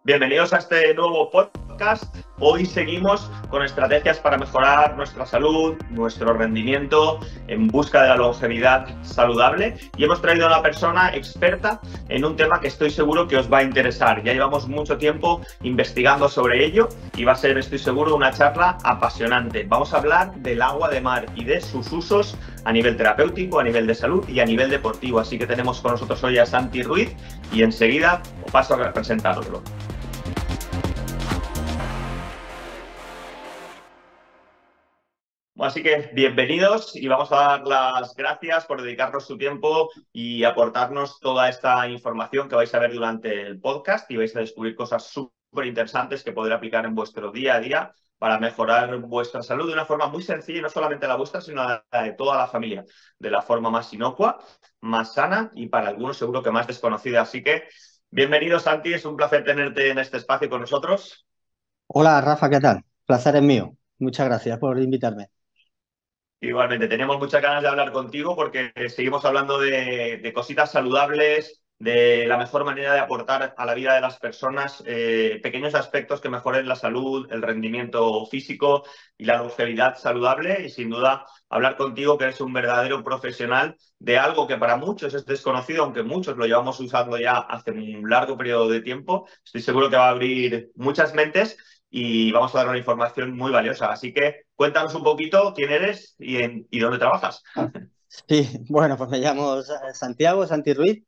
Bienvenidos a este nuevo podcast. Hoy seguimos con estrategias para mejorar nuestra salud, nuestro rendimiento en busca de la longevidad saludable, y hemos traído a una persona experta en un tema que estoy seguro que os va a interesar. Ya llevamos mucho tiempo investigando sobre ello y va a ser, estoy seguro, una charla apasionante. Vamos a hablar del agua de mar y de sus usos a nivel terapéutico, a nivel de salud y a nivel deportivo. Así que tenemos con nosotros hoy a Santi Ruiz y enseguida os paso a presentarlo. Así que bienvenidos y vamos a dar las gracias por dedicarnos su tiempo y aportarnos toda esta información que vais a ver durante el podcast, y vais a descubrir cosas súper interesantes que poder aplicar en vuestro día a día para mejorar vuestra salud de una forma muy sencilla, y no solamente la vuestra, sino la de toda la familia, de la forma más inocua, más sana y para algunos seguro que más desconocida. Así que bienvenido, Santi, es un placer tenerte en este espacio con nosotros. Hola Rafa, ¿qué tal? Placer es mío. Muchas gracias por invitarme. Igualmente, tenemos muchas ganas de hablar contigo porque seguimos hablando de cositas saludables, de la mejor manera de aportar a la vida de las personas pequeños aspectos que mejoren la salud, el rendimiento físico y la longevidad saludable. Y sin duda, hablar contigo, que eres un verdadero profesional de algo que para muchos es desconocido, aunque muchos lo llevamos usando ya hace un largo periodo de tiempo. Estoy seguro que va a abrir muchas mentes y vamos a dar una información muy valiosa. Así que cuéntanos un poquito quién eres y dónde trabajas. Sí, bueno, pues me llamo Santiago, Santi Ruiz,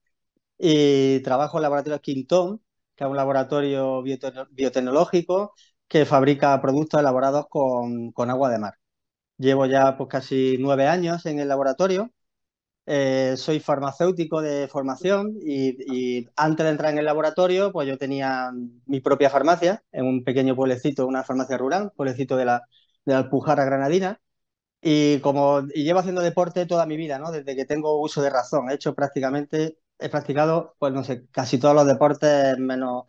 y trabajo en el laboratorio Quintón, que es un laboratorio biotecnológico que fabrica productos elaborados con agua de mar. Llevo ya pues casi 9 años en el laboratorio. Soy farmacéutico de formación y antes de entrar en el laboratorio, pues yo tenía mi propia farmacia en un pequeño pueblecito, una farmacia rural, un pueblecito de la Alpujarra Granadina. Y llevo haciendo deporte toda mi vida, ¿no? Desde que tengo uso de razón. He practicado, pues no sé, casi todos los deportes menos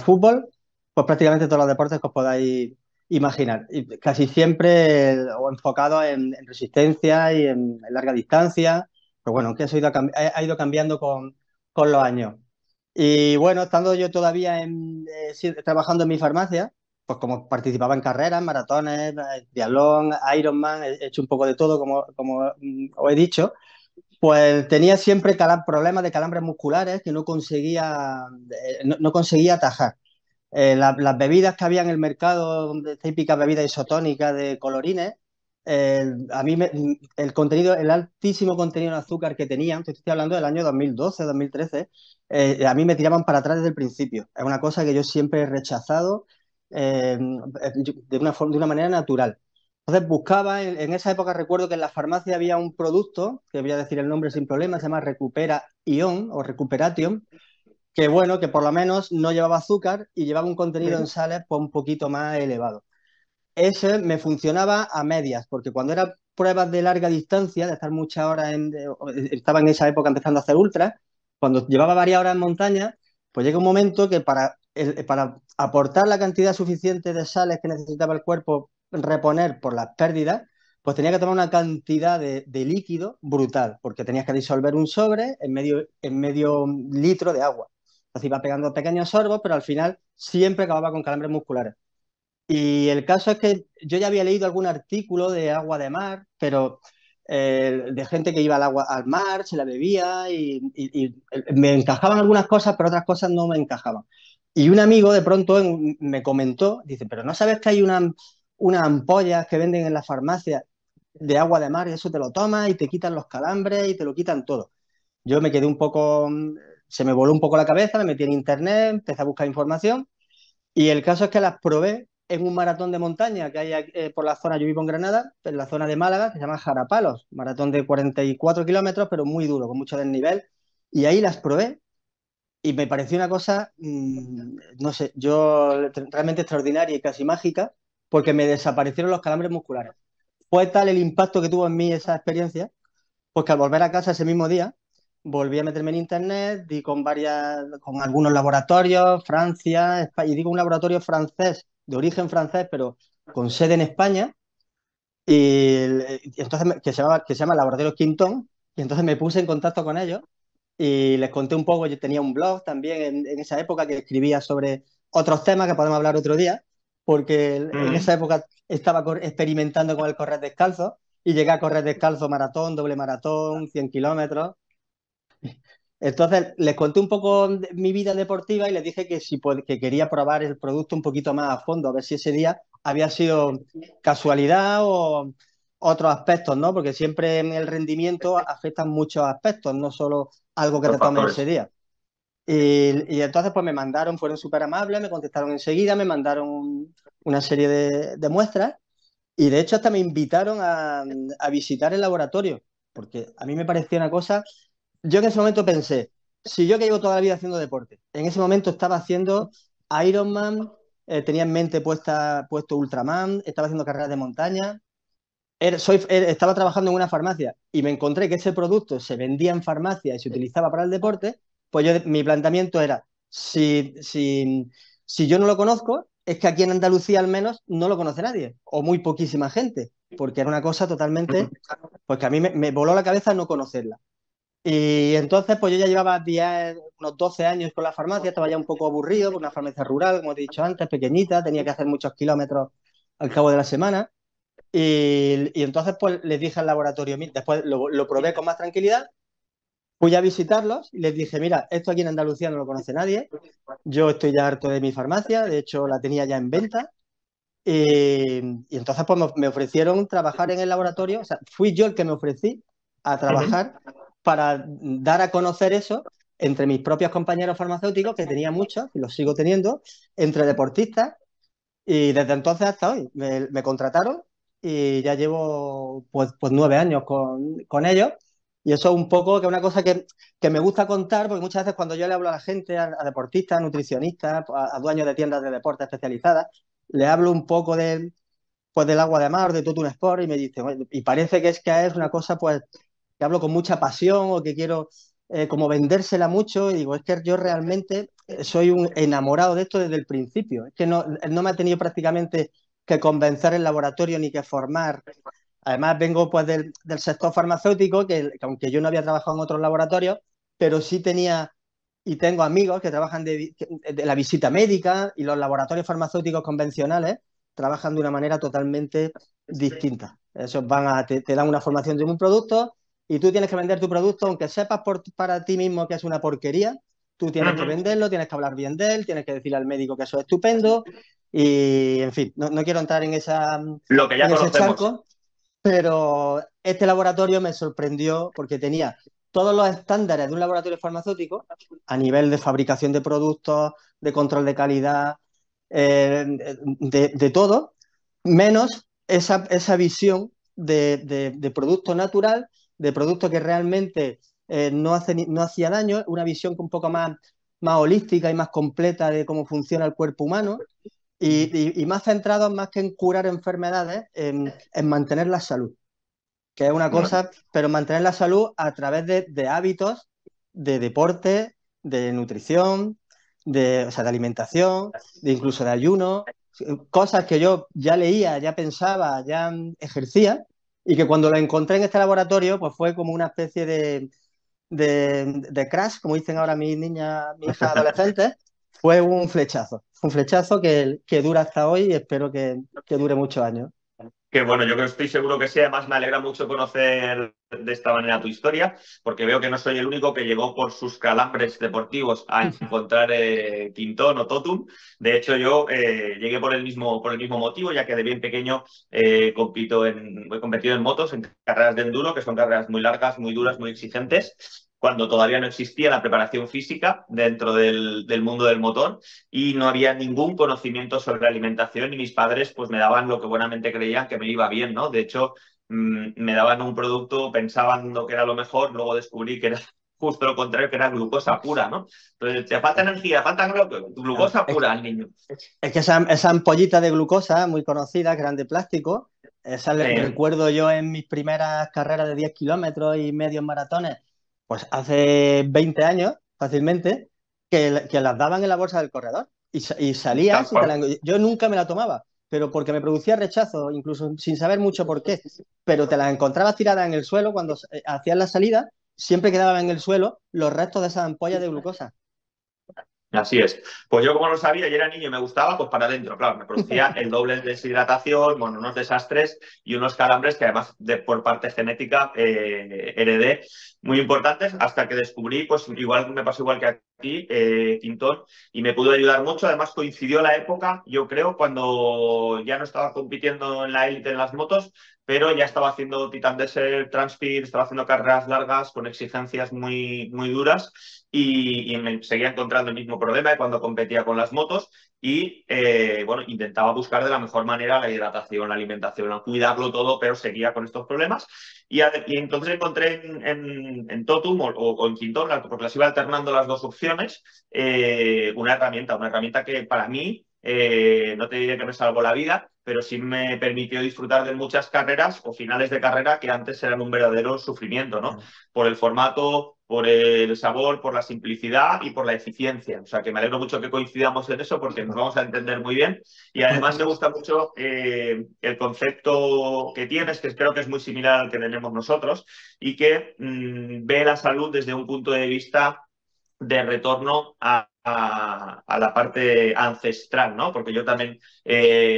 fútbol, pues prácticamente todos los deportes que os podáis imaginar. Y casi siempre o enfocado en resistencia y en larga distancia. Pero bueno, que eso ha ido cambiando con los años. Y bueno, estando yo todavía trabajando en mi farmacia, pues como participaba en carreras, maratones, triatlón, Ironman, he hecho un poco de todo, como os he dicho, pues tenía siempre problemas de calambres musculares que no conseguía atajar. Las bebidas que había en el mercado, típicas bebidas isotónicas de colorines, a mí el altísimo contenido en azúcar que tenían, te estoy hablando del año 2012, 2013, a mí me tiraban para atrás desde el principio. Es una cosa que yo siempre he rechazado de una manera natural. Entonces buscaba, en esa época recuerdo que en la farmacia había un producto, que voy a decir el nombre sin problema, se llama Recupera Ion o Recuperation, que bueno, que por lo menos no llevaba azúcar y llevaba un contenido en sales pues un poquito más elevado. Ese me funcionaba a medias, porque cuando eran pruebas de larga distancia, de estar muchas horas estaba en esa época empezando a hacer ultras, cuando llevaba varias horas en montaña, pues llega un momento que para aportar la cantidad suficiente de sales que necesitaba el cuerpo reponer por las pérdidas, pues tenía que tomar una cantidad de líquido brutal, porque tenías que disolver un sobre en medio litro de agua. Entonces iba pegando pequeños sorbos, pero al final siempre acababa con calambres musculares. Y el caso es que yo ya había leído algún artículo de agua de mar, pero de gente que iba al mar, se la bebía y me encajaban algunas cosas, pero otras cosas no me encajaban. Y un amigo de pronto me comentó, dice, pero ¿no sabes que hay unas ampollas que venden en la farmacia de agua de mar y eso te lo tomas y te quitan los calambres y te lo quitan todo? Yo me quedé un poco, se me voló un poco la cabeza, me metí en internet, empecé a buscar información y el caso es que las probé en un maratón de montaña que hay por la zona, yo vivo en Granada, en la zona de Málaga, que se llama Jarapalos, maratón de 44 kilómetros, pero muy duro, con mucho desnivel. Y ahí las probé y me pareció una cosa, no sé, realmente extraordinaria y casi mágica, porque me desaparecieron los calambres musculares. Fue tal el impacto que tuvo en mí esa experiencia, pues que al volver a casa ese mismo día, volví a meterme en internet, di con algunos laboratorios, Francia, y digo un laboratorio francés, de origen francés, pero con sede en España, y entonces que se llama Laboratorio Quintón, y entonces me puse en contacto con ellos y les conté un poco, yo tenía un blog también en esa época que escribía sobre otros temas que podemos hablar otro día, porque en esa época estaba experimentando con el correr descalzo y llegué a correr descalzo maratón, doble maratón, 100 kilómetros. Entonces les conté un poco de mi vida deportiva y les dije que, que quería probar el producto un poquito más a fondo, a ver si ese día había sido casualidad o otros aspectos, ¿no? Porque siempre en el rendimiento afectan muchos aspectos, no solo algo que Los te tomes ese factores. día. Y entonces pues me mandaron, fueron súper amables, me contestaron enseguida, me mandaron una serie de muestras y de hecho hasta me invitaron a visitar el laboratorio, porque a mí me parecía una cosa, yo en ese momento pensé, si yo que llevo toda la vida haciendo deporte, en ese momento estaba haciendo Ironman, tenía en mente puesto Ultraman, estaba haciendo carreras de montaña, estaba trabajando en una farmacia y me encontré que ese producto se vendía en farmacia y se utilizaba para el deporte, pues mi planteamiento era, si yo no lo conozco, es que aquí en Andalucía al menos no lo conoce nadie, o muy poquísima gente, porque era una cosa totalmente, pues que a mí me voló la cabeza no conocerla. Y entonces, pues yo ya llevaba unos 12 años con la farmacia, estaba ya un poco aburrido, por una farmacia rural, como te he dicho antes, pequeñita, tenía que hacer muchos kilómetros al cabo de la semana. Y entonces pues les dije al laboratorio, después lo probé con más tranquilidad, fui a visitarlos y les dije, mira, esto aquí en Andalucía no lo conoce nadie, yo estoy ya harto de mi farmacia, de hecho la tenía ya en venta, y entonces pues me ofrecieron trabajar en el laboratorio, o sea, fui yo el que me ofrecí a trabajar para dar a conocer eso entre mis propios compañeros farmacéuticos, que tenía muchos, y los sigo teniendo, entre deportistas, y desde entonces hasta hoy me contrataron y ya llevo pues 9 años con ellos. Y eso es un poco que una cosa que me gusta contar, porque muchas veces cuando yo le hablo a la gente, a deportistas, nutricionistas, a dueños de tiendas de deporte especializadas, le hablo un poco pues del agua de mar, de Totum Sport, y me dice, "Oye", y parece que es una cosa pues que hablo con mucha pasión o que quiero como vendérsela mucho, y digo, es que yo realmente soy un enamorado de esto desde el principio, es que no me ha tenido prácticamente que convencer el laboratorio ni que formar. Además vengo pues del sector farmacéutico, que aunque yo no había trabajado en otros laboratorios, pero sí tenía y tengo amigos que trabajan de la visita médica, y los laboratorios farmacéuticos convencionales trabajan de una manera totalmente distinta. Esos te dan una formación de un producto y tú tienes que vender tu producto, aunque sepas para ti mismo que es una porquería, tú tienes que venderlo, tienes que hablar bien de él, tienes que decirle al médico que eso es estupendo y, en fin, no quiero entrar Lo que ya en ese conocemos. charco, pero este laboratorio me sorprendió porque tenía todos los estándares de un laboratorio farmacéutico a nivel de fabricación de productos, de control de calidad, de todo, menos esa visión de producto natural, de producto que realmente no hacía daño, una visión un poco más holística y más completa de cómo funciona el cuerpo humano y más centrados más que en curar enfermedades, en mantener la salud, que es una Bueno, cosa, pero mantener la salud a través de hábitos, de deporte, de nutrición, o sea, de alimentación, de incluso de ayuno, cosas que yo ya leía, ya pensaba, ya ejercía, y que cuando lo encontré en este laboratorio, pues fue como una especie de crash, como dicen ahora mis niñas, mis hijas adolescentes, fue un flechazo que dura hasta hoy y espero que dure muchos años. que bueno, yo estoy seguro que sí. Además, me alegra mucho conocer de esta manera tu historia, porque veo que no soy el único que llegó por sus calambres deportivos a encontrar Quintón o Totum. De hecho, yo llegué por el mismo motivo, ya que de bien pequeño he competido en motos, en carreras de enduro, que son carreras muy largas, muy duras, muy exigentes, cuando todavía no existía la preparación física dentro del mundo del motor y no había ningún conocimiento sobre la alimentación, y mis padres pues me daban lo que buenamente creían que me iba bien, ¿no? De hecho, me daban un producto, pensaban que era lo mejor, luego descubrí que era justo lo contrario, que era glucosa pura, ¿no? Entonces, te falta energía, falta Claro. glucosa pura al niño. Es que esa ampollita de glucosa muy conocida, que eran de plástico, esa Eh, recuerdo yo en mis primeras carreras de 10 kilómetros y medios maratones, pues hace 20 años, fácilmente, que las daban en la bolsa del corredor y Tal salías y cual. yo nunca me la tomaba, pero porque me producía rechazo, incluso sin saber mucho por qué, pero te las encontrabas tiradas en el suelo cuando hacías la salida, siempre quedaban en el suelo los restos de esas ampollas de glucosa. Así es. Pues yo como lo sabía y era niño y me gustaba, pues para adentro, claro, me producía el doble de deshidratación, bueno, unos desastres y unos calambres que además por parte genética heredé muy importantes hasta que descubrí, pues igual me pasó igual que a ti, Quintón, y me pudo ayudar mucho. Además coincidió la época, yo creo, cuando ya no estaba compitiendo en la élite en las motos, pero ya estaba haciendo Titan Desert, Transpir, estaba haciendo carreras largas con exigencias muy, muy duras y me seguía encontrando el mismo problema cuando competía con las motos y bueno, intentaba buscar de la mejor manera la hidratación, la alimentación, cuidarlo todo, pero seguía con estos problemas. Y entonces encontré en Totum o en Quintón, porque las iba alternando las dos opciones, una herramienta que para mí, no te diré que me salvó la vida, pero sí me permitió disfrutar de muchas carreras o finales de carrera que antes eran un verdadero sufrimiento, ¿no? Por el formato, por el sabor, por la simplicidad y por la eficiencia. O sea, que me alegro mucho que coincidamos en eso porque nos vamos a entender muy bien. Y además me gusta mucho el concepto que tienes, que creo que es muy similar al que tenemos nosotros, y que ve la salud desde un punto de vista de retorno a la parte ancestral, ¿no? Porque yo también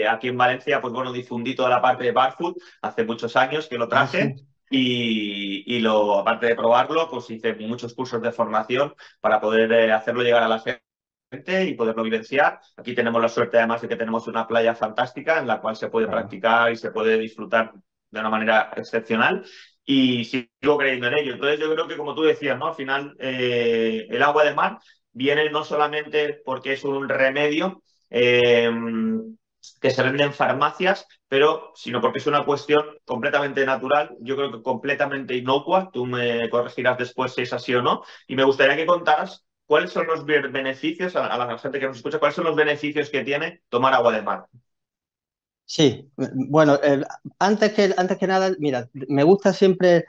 aquí en Valencia, pues bueno, difundí toda la parte de barefoot hace muchos años que lo traje. Aparte de probarlo, pues hice muchos cursos de formación para poder hacerlo llegar a la gente y poderlo vivenciar. Aquí tenemos la suerte además de que tenemos una playa fantástica en la cual se puede practicar y se puede disfrutar de una manera excepcional y sigo creyendo en ello. Entonces yo creo que como tú decías, ¿no? Al final el agua de mar viene no solamente porque es un remedio que se vende en farmacias, pero sino porque es una cuestión completamente natural, yo creo que completamente inocua, tú me corregirás después si es así o no, y me gustaría que contaras cuáles son los beneficios, a la gente que nos escucha, cuáles son los beneficios que tiene tomar agua de mar. Sí, bueno, antes que nada, mira, me gusta siempre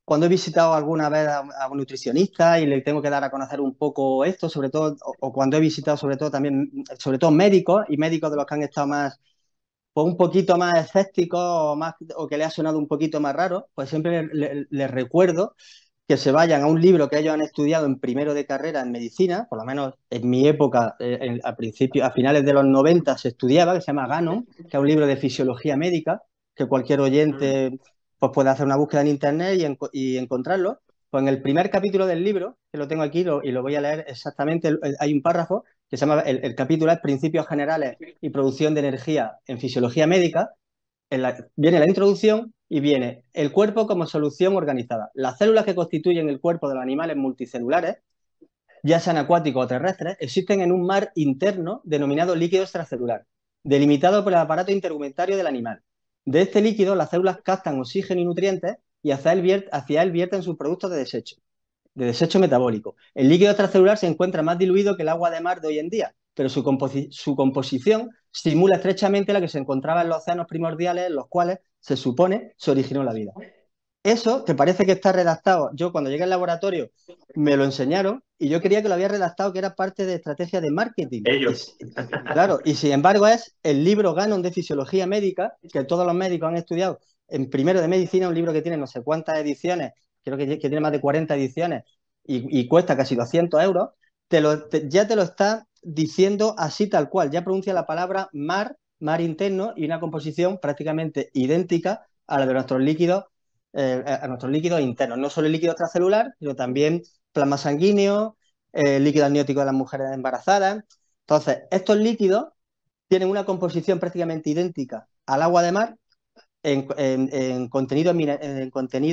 cuando he visitado alguna vez a un nutricionista y le tengo que dar a conocer un poco esto, sobre todo, o cuando he visitado sobre todo también, sobre todo médicos y médicos de los que han estado más, pues un poquito más escépticos o que le ha sonado un poquito más raro, pues siempre les recuerdo que se vayan a un libro que ellos han estudiado en primero de carrera en medicina, por lo menos en mi época, a finales de los 90 se estudiaba, que se llama Ganon, que es un libro de fisiología médica, que cualquier oyente pues, puede hacer una búsqueda en internet y encontrarlo. Pues en el primer capítulo del libro, que lo tengo aquí y lo voy a leer exactamente, hay un párrafo que se llama, el capítulo es Principios Generales y Producción de Energía en Fisiología Médica. Viene la introducción y viene el cuerpo como solución organizada. Las células que constituyen el cuerpo de los animales multicelulares, ya sean acuáticos o terrestres, existen en un mar interno denominado líquido extracelular, delimitado por el aparato intergumentario del animal. De este líquido, las células captan oxígeno y nutrientes y hacia él vierten sus productos de desecho metabólico. El líquido extracelular se encuentra más diluido que el agua de mar de hoy en día, pero su composición simula estrechamente la que se encontraba en los océanos primordiales, en los cuales se supone se originó la vida. Eso, que parece que está redactado, yo cuando llegué al laboratorio me lo enseñaron y yo creía que lo había redactado, que era parte de estrategia de marketing. Ellos. Claro, y sin embargo es el libro Ganon de Fisiología Médica, que todos los médicos han estudiado en primero de medicina, un libro que tiene no sé cuántas ediciones, creo que tiene más de 40 ediciones y cuesta casi 200 euros, ya te lo está diciendo así tal cual, ya pronuncia la palabra mar interno y una composición prácticamente idéntica a la de nuestros líquidos internos, no solo el líquido extracelular, sino también plasma sanguíneo, líquido amniótico de las mujeres embarazadas. Entonces, estos líquidos tienen una composición prácticamente idéntica al agua de mar en contenido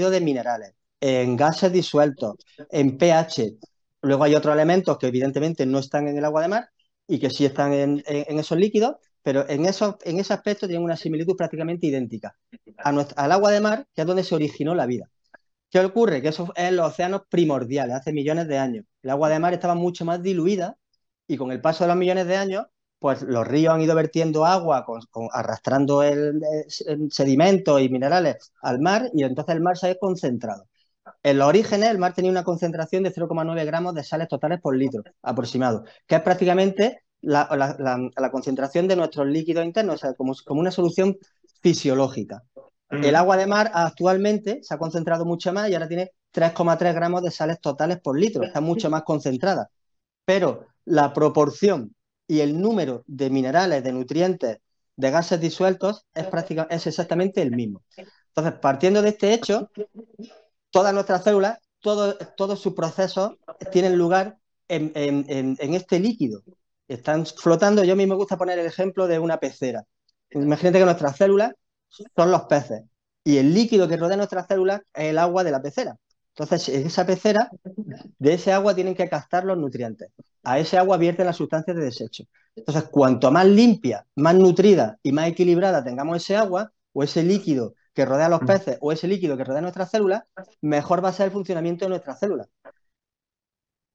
de minerales, en gases disueltos, en pH. Luego hay otros elementos que evidentemente no están en el agua de mar y que sí están en esos líquidos, pero en ese aspecto tienen una similitud prácticamente idéntica al agua de mar, que es donde se originó la vida. ¿Qué ocurre? Que eso es en los océanos primordiales, hace millones de años. El agua de mar estaba mucho más diluida y con el paso de los millones de años, pues los ríos han ido vertiendo agua, arrastrando el sedimento y minerales al mar y entonces el mar se ha concentrado. En los orígenes, el mar tenía una concentración de 0,9 gramos de sales totales por litro aproximado, que es prácticamente la concentración de nuestros líquidos internos, o sea, como una solución fisiológica. El agua de mar actualmente se ha concentrado mucho más y ahora tiene 3,3 gramos de sales totales por litro, está mucho más concentrada. pero la proporción y el número de minerales, de nutrientes, de gases disueltos es exactamente el mismo. Entonces, partiendo de este hecho, todas nuestras células, todos sus procesos tienen lugar en este líquido. Están flotando. Yo a mí me gusta poner el ejemplo de una pecera. Imagínate que nuestras células son los peces y el líquido que rodea nuestras células es el agua de la pecera. Entonces, esa pecera, de ese agua tienen que captar los nutrientes. A ese agua vierten las sustancias de desecho. Entonces, cuanto más limpia, más nutrida y más equilibrada tengamos ese agua o ese líquido que rodea a los peces o ese líquido que rodea nuestras células, mejor va a ser el funcionamiento de nuestras células.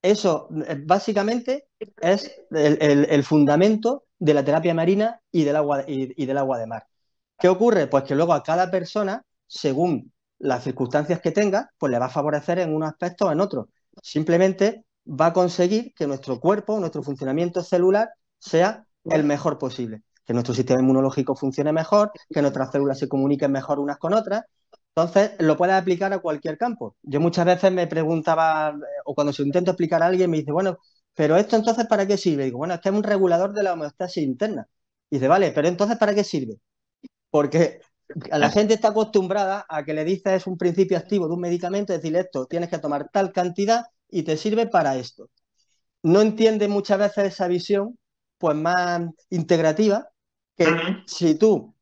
Eso básicamente es el fundamento de la terapia marina y del agua de mar. ¿Qué ocurre? Pues que luego a cada persona, según las circunstancias que tenga, pues le va a favorecer en unos aspectos o en otros. Simplemente va a conseguir que nuestro cuerpo, nuestro funcionamiento celular sea el mejor posible. Que nuestro sistema inmunológico funcione mejor, que nuestras células se comuniquen mejor unas con otras. Entonces, lo puedes aplicar a cualquier campo. Yo muchas veces me preguntaba, o cuando se lo intento explicar a alguien, me dice, bueno, pero esto entonces ¿para qué sirve? Y digo, bueno, es que es un regulador de la homeostasis interna. Y dice, vale, pero entonces ¿para qué sirve? Porque la gente está acostumbrada a que le dices un principio activo de un medicamento, decirle esto, tienes que tomar tal cantidad y te sirve para esto. No entiende muchas veces esa visión, pues más integrativa, que si tú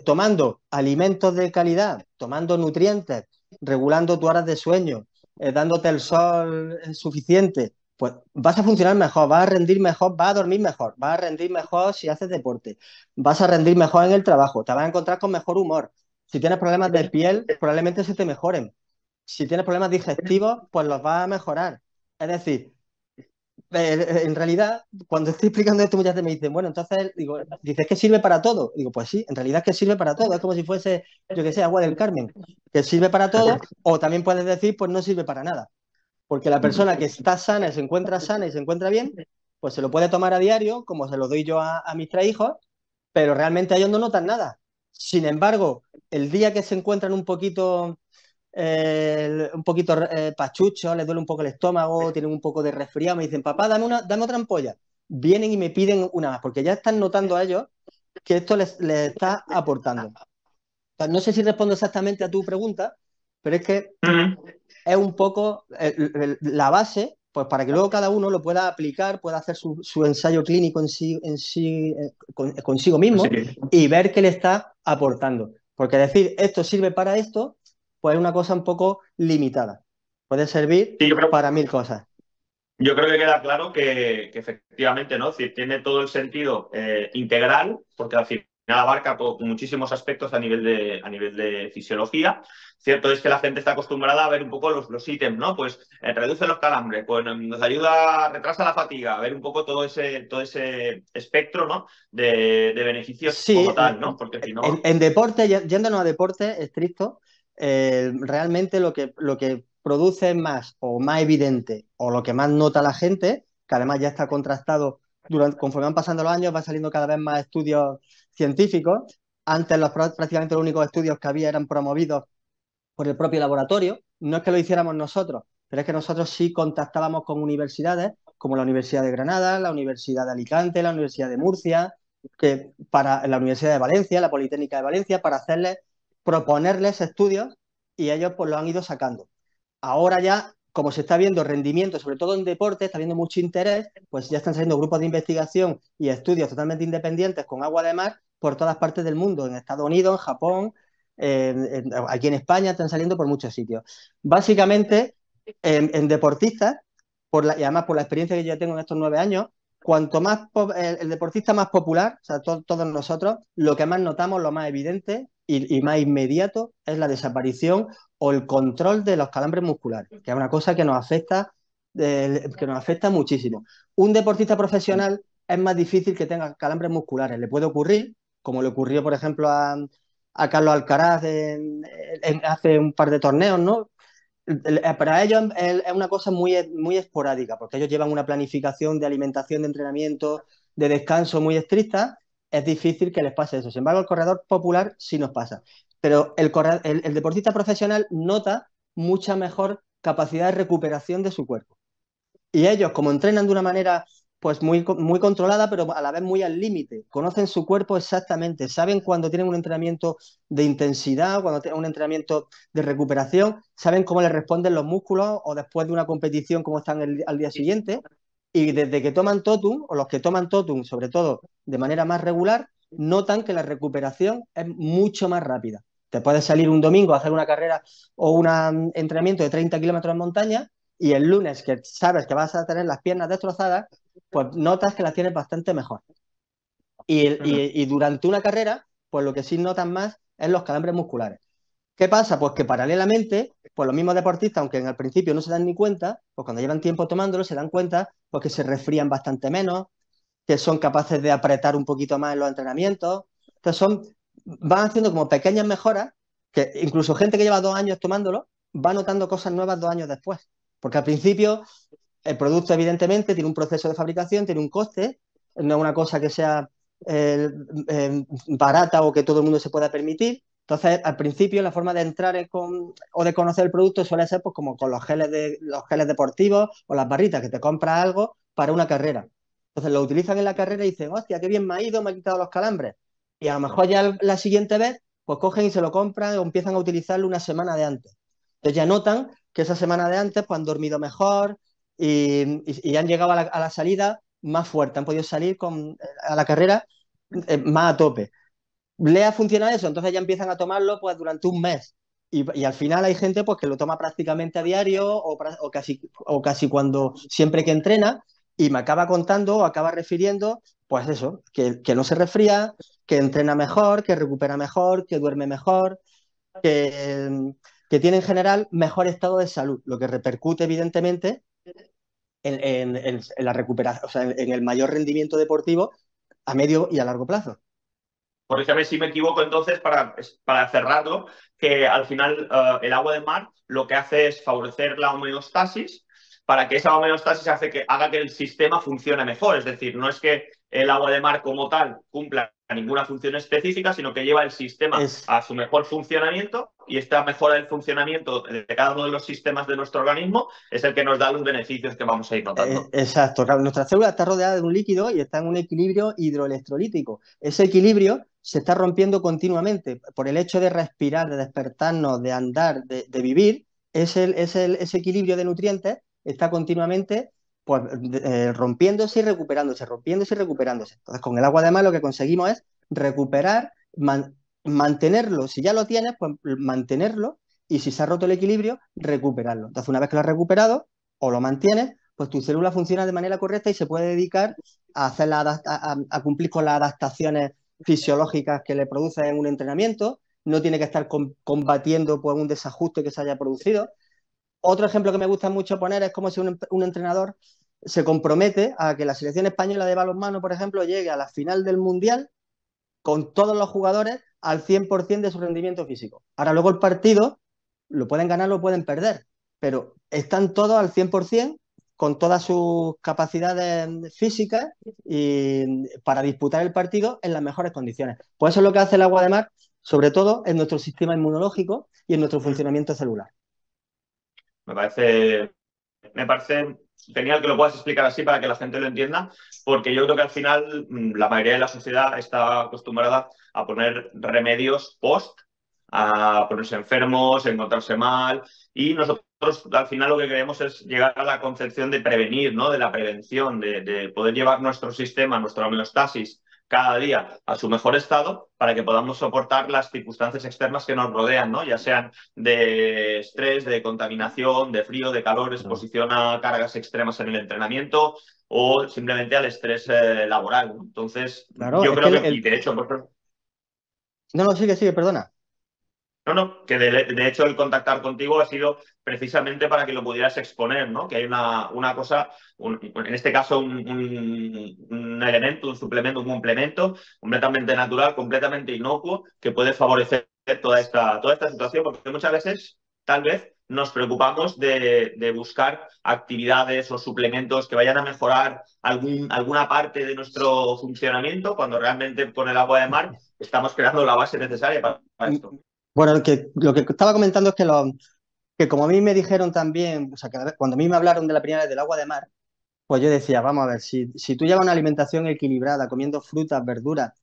tomando alimentos de calidad, tomando nutrientes, regulando tus horas de sueño, dándote el sol suficiente, pues vas a funcionar mejor, vas a rendir mejor, vas a dormir mejor, vas a rendir mejor si haces deporte, vas a rendir mejor en el trabajo, te vas a encontrar con mejor humor. Si tienes problemas de piel, probablemente se te mejoren. Si tienes problemas digestivos, pues los vas a mejorar. Es decir, en realidad, cuando estoy explicando esto, muchas veces me dicen, bueno, entonces, digo, dices que sirve para todo. Digo, pues sí, en realidad es que sirve para todo. Es como si fuese, yo que sé, agua del Carmen, que sirve para todo, o también puedes decir, pues no sirve para nada. Porque la persona que está sana y se encuentra bien, pues se lo puede tomar a diario, como se lo doy yo a mis 3 hijos, pero realmente ellos no notan nada. Sin embargo, el día que se encuentran un poquito pachucho, les duele un poco el estómago, tienen un poco de resfriado, me dicen, papá, dame otra ampolla. Vienen y me piden una más, porque ya están notando a ellos que esto les está aportando. Entonces, no sé si respondo exactamente a tu pregunta, pero es que es un poco la base, pues para que luego cada uno lo pueda aplicar, pueda hacer su ensayo clínico consigo mismo y ver qué le está aportando. Porque decir esto sirve para esto, pues es una cosa un poco limitada. Puede servir Sí, para 1000 cosas. yo creo que queda claro que efectivamente, ¿no? Si tiene todo el sentido integral, porque al final abarca muchísimos aspectos a nivel de fisiología. Cierto es que la gente está acostumbrada a ver un poco los ítems, ¿no? Pues reduce los calambres, pues nos ayuda, retrasa la fatiga, a ver un poco todo ese espectro, ¿no? De beneficios Sí, como tal, ¿no? Porque si no. en deporte, yéndonos a deporte estricto, realmente lo que produce más o más evidente o lo que más nota la gente, que además ya está contrastado conforme van pasando los años, va saliendo cada vez más estudios científicos. Antes prácticamente los únicos estudios que había eran promovidos por el propio laboratorio. No es que lo hiciéramos nosotros, pero es que nosotros sí contactábamos con universidades como la Universidad de Granada, la Universidad de Alicante, la Universidad de Murcia, que para la Universidad de Valencia, la Politécnica de Valencia, para proponerles estudios y ellos pues lo han ido sacando. Ahora ya, como se está viendo rendimiento, sobre todo en deporte, está viendo mucho interés, pues ya están saliendo grupos de investigación y estudios totalmente independientes con agua de mar por todas partes del mundo, en Estados Unidos, en Japón, aquí en España, están saliendo por muchos sitios. Básicamente, en deportistas, y además por la experiencia que yo tengo en estos 9 años, cuanto más el deportista más popular, o sea, todos nosotros, lo que más notamos, lo más evidente y más inmediato es la desaparición o el control de los calambres musculares, que es una cosa que nos afecta muchísimo. Un deportista profesional es más difícil que tenga calambres musculares. Le puede ocurrir, como le ocurrió, por ejemplo, a Carlos Alcaraz hace un par de torneos, ¿no? Para ellos es una cosa muy, muy esporádica, porque ellos llevan una planificación de alimentación, de entrenamiento, de descanso muy estricta. Es difícil que les pase eso. Sin embargo, el corredor popular sí nos pasa. Pero el deportista profesional nota mucha mejor capacidad de recuperación de su cuerpo. Y ellos, como entrenan de una manera pues muy controlada, pero a la vez muy al límite, conocen su cuerpo exactamente, saben cuando tienen un entrenamiento de intensidad, cuando tienen un entrenamiento de recuperación, saben cómo les responden los músculos o después de una competición cómo están al día siguiente. Y desde que toman Totum, o los que toman Totum, sobre todo de manera más regular, notan que la recuperación es mucho más rápida. Te puedes salir un domingo a hacer una carrera o un entrenamiento de 30 kilómetros en montaña y el lunes, que sabes que vas a tener las piernas destrozadas, pues notas que las tienes bastante mejor. Y durante una carrera, pues lo que sí notas más es los calambres musculares. ¿Qué pasa? Pues que paralelamente, pues los mismos deportistas, aunque en el principio no se dan ni cuenta, pues cuando llevan tiempo tomándolo se dan cuenta pues que se resfrían bastante menos, que son capaces de apretar un poquito más en los entrenamientos. Entonces van haciendo como pequeñas mejoras que incluso gente que lleva 2 años tomándolo va notando cosas nuevas 2 años después. Porque al principio el producto evidentemente tiene un proceso de fabricación, tiene un coste, no es una cosa que sea barata o que todo el mundo se pueda permitir. Entonces, al principio, la forma de entrar o de conocer el producto suele ser pues, como con los geles deportivos o las barritas, que te compras algo para una carrera. Entonces, lo utilizan en la carrera y dicen, hostia, qué bien me ha ido, me ha quitado los calambres. Y a lo mejor ya la siguiente vez, pues cogen y se lo compran o empiezan a utilizarlo una semana de antes. Entonces, ya notan que esa semana de antes pues, han dormido mejor y han llegado a la salida más fuerte, han podido salir a la carrera más a tope. Le ha funcionado eso, entonces ya empiezan a tomarlo pues durante un mes. Y al final hay gente pues que lo toma prácticamente a diario o casi cuando siempre que entrena y me acaba contando o acaba refiriendo pues eso, que no se resfría, que entrena mejor, que recupera mejor, que duerme mejor, que, que tiene en general mejor estado de salud, lo que repercute evidentemente en la recuperación, o sea, en el mayor rendimiento deportivo a medio y a largo plazo. Corrígeme si me equivoco entonces, para cerrarlo, que al final el agua de mar lo que hace es favorecer la homeostasis para que esa homeostasis haga que el sistema funcione mejor. Es decir, no es que el agua de mar como tal cumpla ninguna función específica, sino que lleva el sistema a su mejor funcionamiento y esta mejora del funcionamiento de cada uno de los sistemas de nuestro organismo es el que nos da los beneficios que vamos a ir notando. Exacto, claro, nuestra célula está rodeada de un líquido y está en un equilibrio hidroelectrolítico. Ese equilibrio se está rompiendo continuamente por el hecho de respirar, de despertarnos, de andar, de vivir. Ese equilibrio de nutrientes está continuamente pues, rompiéndose y recuperándose, rompiéndose y recuperándose. Entonces, con el agua de mar lo que conseguimos es recuperar, mantenerlo. Si ya lo tienes, pues mantenerlo y si se ha roto el equilibrio, recuperarlo. Entonces, una vez que lo has recuperado o lo mantienes, pues tu célula funciona de manera correcta y se puede dedicar a, a cumplir con las adaptaciones fisiológicas que le producen en un entrenamiento, no tiene que estar combatiendo pues, un desajuste que se haya producido. Otro ejemplo que me gusta mucho poner es como si un entrenador se compromete a que la selección española de balonmano, por ejemplo, llegue a la final del Mundial con todos los jugadores al 100% de su rendimiento físico. Ahora luego el partido lo pueden ganar, lo pueden perder, pero están todos al 100% con todas sus capacidades físicas y para disputar el partido en las mejores condiciones. Pues eso es lo que hace el agua de mar, sobre todo en nuestro sistema inmunológico y en nuestro funcionamiento celular. Me parece genial que lo puedas explicar así para que la gente lo entienda, porque yo creo que al final la mayoría de la sociedad está acostumbrada a poner remedios post, a ponerse enfermos, a encontrarse mal, y nosotros al final lo que queremos es llegar a la concepción de prevenir, ¿no? De la prevención, de poder llevar nuestro sistema, nuestra homeostasis cada día a su mejor estado para que podamos soportar las circunstancias externas que nos rodean, ¿no? Ya sean de estrés, de contaminación, de frío, de calor, exposición a cargas extremas en el entrenamiento o simplemente al estrés laboral, ¿no? Entonces, claro, yo creo que, y de hecho, pues, no, sigue, perdona. no, que de hecho el contactar contigo ha sido precisamente para que lo pudieras exponer, ¿no? Que hay una cosa, en este caso un elemento, un suplemento, un complemento completamente natural, completamente inocuo, que puede favorecer toda esta situación, porque muchas veces, tal vez, nos preocupamos de buscar actividades o suplementos que vayan a mejorar alguna parte de nuestro funcionamiento, cuando realmente con el agua de mar estamos creando la base necesaria para esto. Bueno, lo que estaba comentando es que como a mí me dijeron también, o sea, cuando a mí me hablaron de la primera vez del agua de mar, pues yo decía, vamos a ver, si tú llevas una alimentación equilibrada, comiendo frutas, verduras,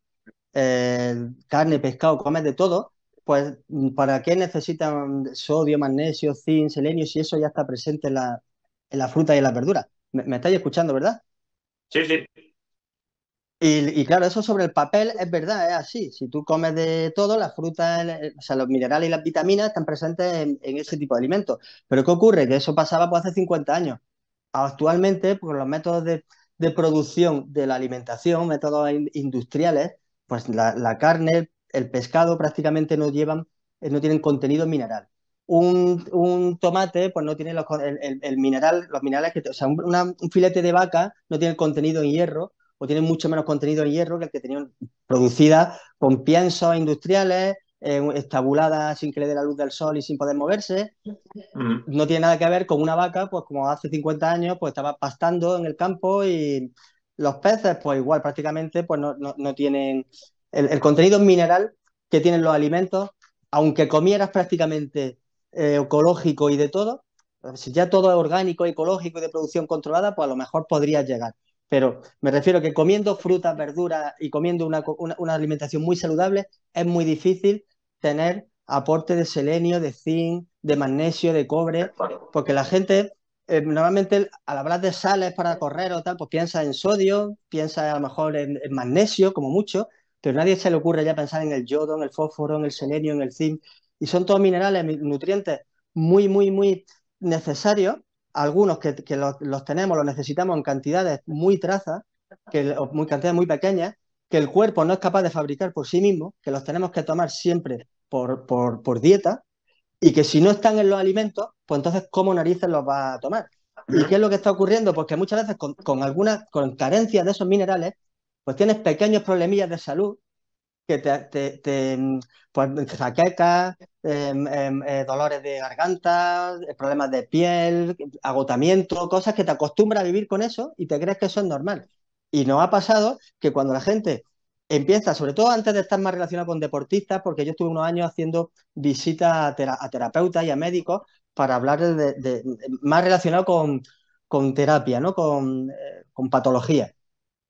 carne, pescado, comes de todo, pues ¿para qué necesitan sodio, magnesio, zinc, selenio si eso ya está presente en la fruta y en las verduras? Me estáis escuchando, ¿verdad? Sí, sí. Y claro, eso sobre el papel es verdad, es así. Si tú comes de todo, las frutas, o sea, los minerales y las vitaminas están presentes en ese tipo de alimentos. Pero ¿qué ocurre? Que eso pasaba pues, hace 50 años. Actualmente, por los métodos de producción de la alimentación, métodos industriales, pues la carne, el pescado prácticamente no llevan, no tienen contenido mineral. Un tomate, pues no tiene el mineral, los minerales que, o sea, un filete de vaca no tiene el contenido en hierro o tiene mucho menos contenido en hierro que el que tenían producida con piensos industriales, estabuladas sin que le dé la luz del sol y sin poder moverse. Mm. No tiene nada que ver con una vaca, pues como hace 50 años, pues estaba pastando en el campo y los peces, pues igual prácticamente, pues no tienen el contenido mineral que tienen los alimentos, aunque comieras prácticamente ecológico y de todo, pues si ya todo es orgánico, ecológico y de producción controlada, pues a lo mejor podrías llegar. Pero me refiero que comiendo frutas, verduras y comiendo una alimentación muy saludable, es muy difícil tener aporte de selenio, de zinc, de magnesio, de De cobre, acuerdo. porque la gente normalmente al hablar de sales para correr o tal, pues piensa en sodio, piensa a lo mejor en magnesio como mucho, pero nadie se le ocurre ya pensar en el yodo, en el fósforo, en el selenio, en el zinc, y son todos minerales, nutrientes muy, muy, muy necesarios, algunos que los tenemos, los necesitamos en cantidades muy trazas, o muy cantidades muy pequeñas, que el cuerpo no es capaz de fabricar por sí mismo, que los tenemos que tomar siempre por dieta y que si no están en los alimentos, pues entonces ¿cómo narices los va a tomar? ¿Y qué es Mm. lo que está ocurriendo? Pues que muchas veces con carencias de esos minerales, pues tienes pequeños problemillas de salud que pues jaquecas, dolores de garganta, problemas de piel, agotamiento, cosas que te acostumbras a vivir con eso y te crees que eso es normal. Y nos ha pasado que cuando la gente empieza, sobre todo antes de estar más relacionado con deportistas, porque yo estuve unos años haciendo visitas a terapeutas y a médicos para hablar más relacionado con terapia, ¿no? Con patología.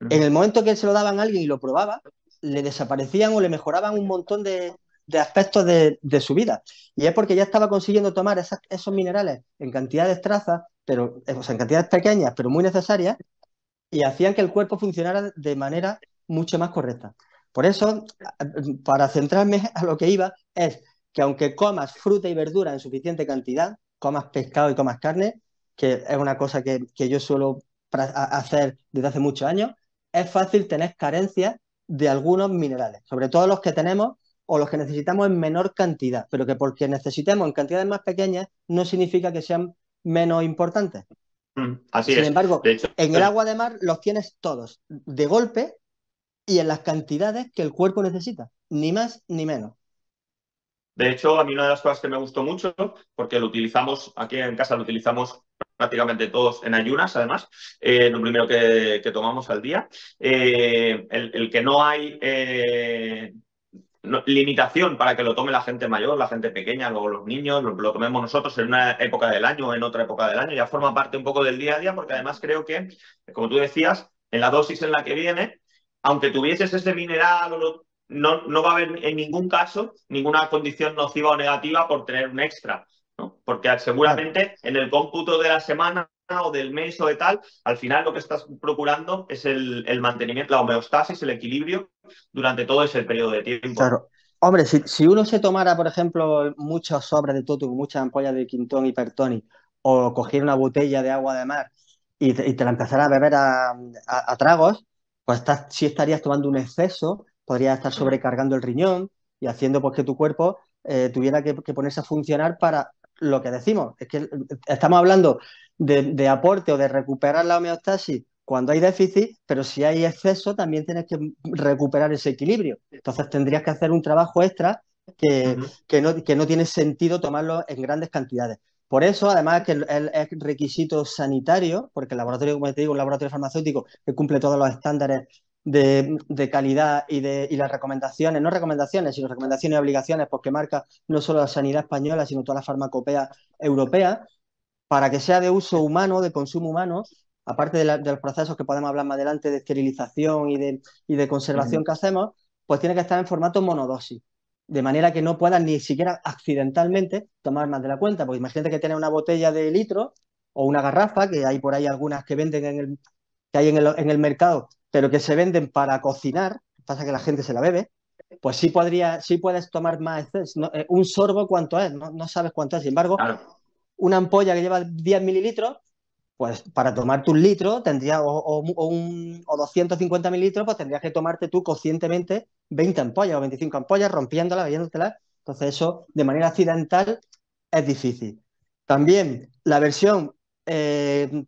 En Mm. el momento que se lo daban a alguien y lo probaba, le desaparecían o le mejoraban un montón de aspectos de su vida. Y es porque ya estaba consiguiendo tomar esos minerales en cantidades trazas, pero, o sea, en cantidades pequeñas, pero muy necesarias, y hacían que el cuerpo funcionara de manera mucho más correcta. Por eso, para centrarme a lo que iba, es que aunque comas fruta y verdura en suficiente cantidad, comas pescado y comas carne, que es una cosa que yo suelo hacer desde hace muchos años, es fácil tener carencias de algunos minerales, sobre todo los que tenemos o los que necesitamos en menor cantidad, pero que porque necesitemos en cantidades más pequeñas no significa que sean menos importantes. Mm. Así Sin es. embargo, De hecho, en el agua de mar los tienes todos de golpe y en las cantidades que el cuerpo necesita, ni más ni menos. a mí una de las cosas que me gustó mucho, porque lo utilizamos, aquí en casa lo utilizamos prácticamente todos en ayunas, además, lo primero que tomamos al día, el que no hay limitación para que lo tome la gente mayor, la gente pequeña, luego los niños, lo tomemos nosotros en una época del año o en otra época del año, ya forma parte un poco del día a día, porque además creo que, como tú decías, en la dosis en la que viene, aunque tuvieses ese mineral no va a haber en ningún caso ninguna condición nociva o negativa por tener un extra, ¿no? Porque Claro, seguramente en el cómputo de la semana o del mes o de tal, al final lo que estás procurando es el mantenimiento, la homeostasis, el equilibrio durante todo ese periodo de tiempo, ¿no? claro. Hombre, si uno se tomara, por ejemplo, muchos sobres de Totum, muchas ampollas de Quintón y Pertoni, o cogiera una botella de agua de mar y te la empezara a beber a tragos, pues sí estarías tomando un exceso, podrías estar sobrecargando el riñón y haciendo pues, que tu cuerpo tuviera que ponerse a funcionar para lo que decimos. Es que estamos hablando de aporte o de recuperar la homeostasis cuando hay déficit, pero si hay exceso también tienes que recuperar ese equilibrio. Entonces tendrías que hacer un trabajo extra que, Ujú. que no tiene sentido tomarlo en grandes cantidades. Por eso, además, que es requisito sanitario, porque el laboratorio, como te digo, un laboratorio farmacéutico que cumple todos los estándares de calidad y las recomendaciones, no recomendaciones, sino recomendaciones y obligaciones, porque marca no solo la sanidad española, sino toda la farmacopea europea, para que sea de uso humano, de consumo humano, aparte de los procesos que podemos hablar más adelante de esterilización y de conservación Ujú. que hacemos, pues tiene que estar en formato monodosis, de manera que no puedas ni siquiera accidentalmente tomar más de la cuenta. Porque imagínate que tienes una botella de litro o una garrafa, que hay por ahí algunas que venden que hay en el mercado, pero que se venden para cocinar, pasa que la gente se la bebe, pues sí puedes tomar más exceso. Un sorbo, ¿cuánto es? No, no sabes cuánto es. Sin embargo, Claro, una ampolla que lleva 10 mililitros, pues para tomarte un litro tendría, o 250 mililitros, pues tendrías que tomarte tú conscientemente 20 ampollas o 25 ampollas, rompiéndolas, bebiéndotelas. Entonces eso de manera accidental es difícil. También la versión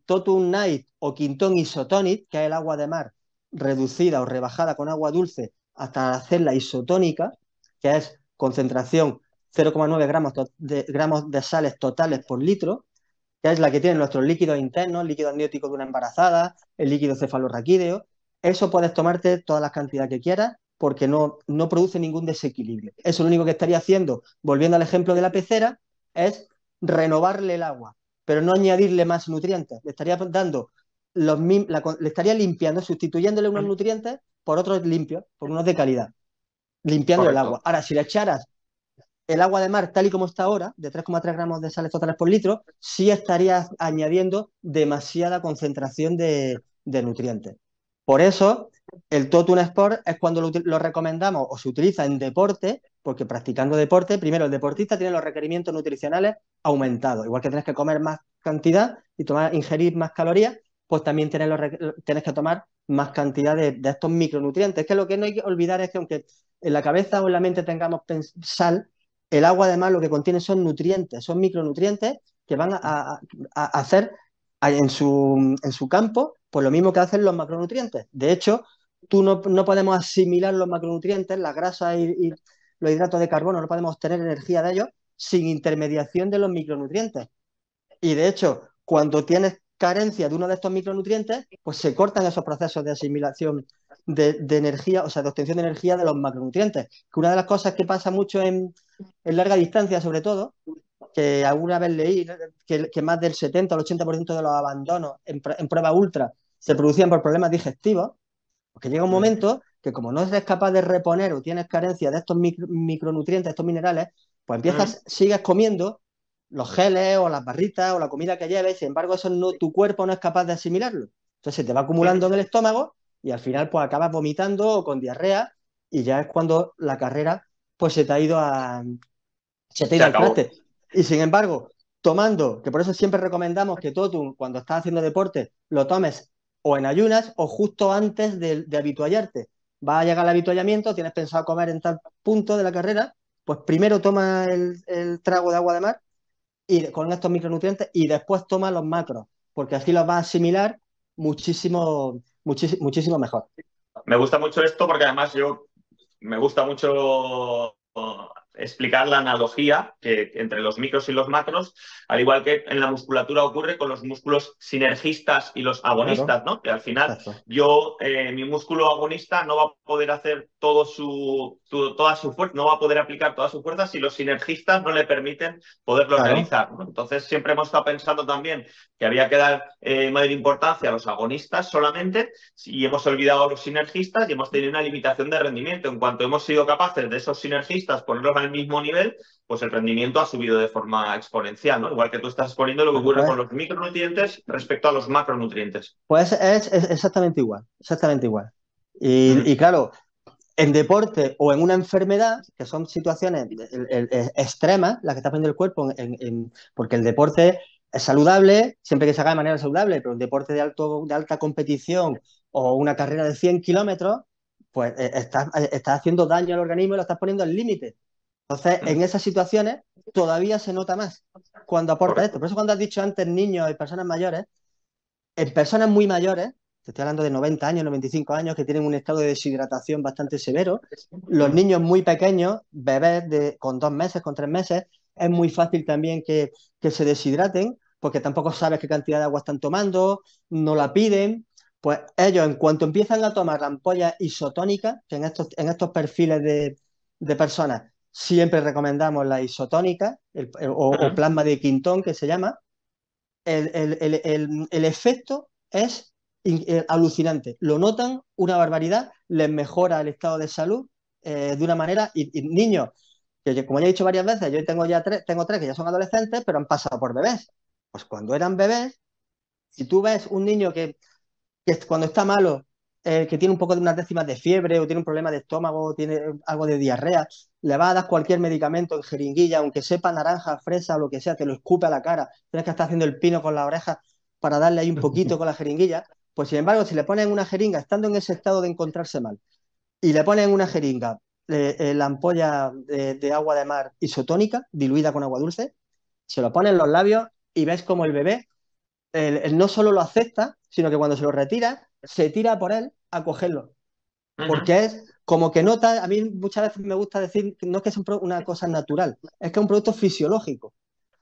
Totum Night o Quinton Isotonic, que es el agua de mar reducida o rebajada con agua dulce hasta hacerla isotónica, que es concentración 0,9 gramos de sales totales por litro, que es la que tienen nuestros líquidos internos, líquido amniótico de una embarazada, el líquido cefalorraquídeo. Eso puedes tomarte todas las cantidades que quieras porque no produce ningún desequilibrio. Eso lo único que estaría haciendo, volviendo al ejemplo de la pecera, es renovarle el agua, pero no añadirle más nutrientes. Le estaría dando le estaría limpiando, sustituyéndole unos nutrientes por otros limpios, por unos de calidad, limpiando el agua. correcto. Ahora, si le echaras el agua de mar, tal y como está ahora, de 3,3 gramos de sales totales por litro, sí estarías añadiendo demasiada concentración de nutrientes. Por eso, el Totum Sport es cuando lo recomendamos o se utiliza en deporte, porque practicando deporte, primero el deportista tiene los requerimientos nutricionales aumentados. Igual que tienes que comer más cantidad y ingerir más calorías, pues también tienes que tomar más cantidad de estos micronutrientes. Que lo que no hay que olvidar es que aunque en la cabeza o en la mente tengamos sal, el agua además lo que contiene son nutrientes, son micronutrientes que van a hacer en su campo pues lo mismo que hacen los macronutrientes. De hecho, no podemos asimilar los macronutrientes, las grasas y los hidratos de carbono, no podemos obtener energía de ellos sin intermediación de los micronutrientes. Y de hecho, cuando tienes carencia de uno de estos micronutrientes, pues se cortan esos procesos de asimilación de energía, o sea, de obtención de energía de los macronutrientes. Que una de las cosas que pasa mucho en larga distancia, sobre todo, que alguna vez leí que más del 70 al 80% de los abandonos en prueba ultra se producían por problemas digestivos, porque llega un momento que como no eres capaz de reponer o tienes carencia de estos micronutrientes, estos minerales, pues sigues comiendo los geles o las barritas o la comida que lleves, sin embargo, tu cuerpo no es capaz de asimilarlo. Entonces se te va acumulando en el estómago y al final pues acabas vomitando o con diarrea y ya es cuando la carrera pues se te ha Se ido al acabó. traste. Y sin embargo, tomando, que por eso siempre recomendamos que Totum, cuando estás haciendo deporte, lo tomes o en ayunas o justo antes de habituallarte. Va a llegar el habituallamiento, tienes pensado comer en tal punto de la carrera, pues primero toma el trago de agua de mar y con estos micronutrientes y después toma los macros, porque así los vas a asimilar muchísimo, muchísimo mejor. Me gusta mucho esto porque además me gusta mucho explicar la analogía entre los micros y los macros, al igual que en la musculatura ocurre con los músculos sinergistas y los Claro, agonistas, ¿no? Que al final exacto. mi músculo agonista no va a poder hacer toda su fuerza, no va a poder aplicar toda su fuerza si los sinergistas no le permiten poderlo Claro, realizar, ¿no? Entonces siempre hemos estado pensando también que había que dar mayor importancia a los agonistas solamente y hemos olvidado a los sinergistas y hemos tenido una limitación de rendimiento. En cuanto hemos sido capaces de esos sinergistas ponerlos al mismo nivel, pues el rendimiento ha subido de forma exponencial, ¿no? Igual que tú estás exponiendo lo que ocurre pues con los micronutrientes respecto a los macronutrientes. Pues es exactamente igual, exactamente igual. Y Mm, claro, en deporte o en una enfermedad, que son situaciones extremas, las que está poniendo el cuerpo, porque el deporte es saludable, siempre que se haga de manera saludable, pero un deporte de alta competición o una carrera de 100 kilómetros, pues estás haciendo daño al organismo y lo estás poniendo al límite. Entonces, en mm, esas situaciones todavía se nota más cuando aporta esto. correcto. Por eso cuando has dicho antes niños y personas mayores, en personas muy mayores, te estoy hablando de 90 años, 95 años, que tienen un estado de deshidratación bastante severo, los Mm, niños muy pequeños, bebés con 2 meses, con 3 meses, es muy fácil también que se deshidraten, porque tampoco sabes qué cantidad de agua están tomando, no la piden. Pues ellos, en cuanto empiezan a tomar la ampolla isotónica, que en estos perfiles de personas siempre recomendamos la isotónica o mm, plasma de Quintón, que se llama, el efecto es alucinante. Lo notan una barbaridad, les mejora el estado de salud de una manera, y niños, que como ya he dicho varias veces, yo tengo tres que ya son adolescentes, pero han pasado por bebés. Pues cuando eran bebés, si tú ves un niño que cuando está malo, que tiene un poco de unas décimas de fiebre o tiene un problema de estómago o tiene algo de diarrea, le vas a dar cualquier medicamento en jeringuilla, aunque sepa naranja, fresa o lo que sea, te lo escupe a la cara, tienes que estar haciendo el pino con las orejas para darle ahí un poquito con la jeringuilla. Pues sin embargo, si le ponen una jeringa, estando en ese estado de encontrarse mal, y le ponen una jeringa, la ampolla de agua de mar isotónica, diluida con agua dulce, se lo ponen en los labios y ves como el bebé él no solo lo acepta, sino que cuando se lo retira, se tira por él a cogerlo. Porque es como que nota, a mí muchas veces me gusta decir que no es que sea una cosa natural, es que es un producto fisiológico.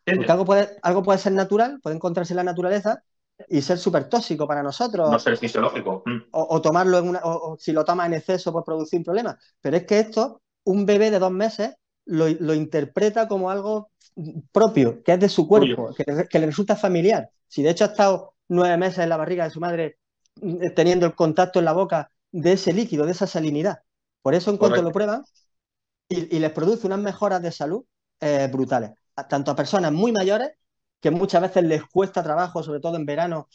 Porque algo puede ser natural, puede encontrarse en la naturaleza y ser súper tóxico para No nosotros, ser fisiológico. o tomarlo o si lo tomas en exceso, pues producir un problema. Pero es que esto, un bebé de 2 meses lo interpreta como algo propio, que es de su cuerpo, que le resulta familiar. Si de hecho ha estado 9 meses en la barriga de su madre teniendo el contacto en la boca de ese líquido, de esa salinidad. Por eso en cuanto lo Correcto. prueban y les produce unas mejoras de salud brutales. Tanto a personas muy mayores, que muchas veces les cuesta trabajo, sobre todo en verano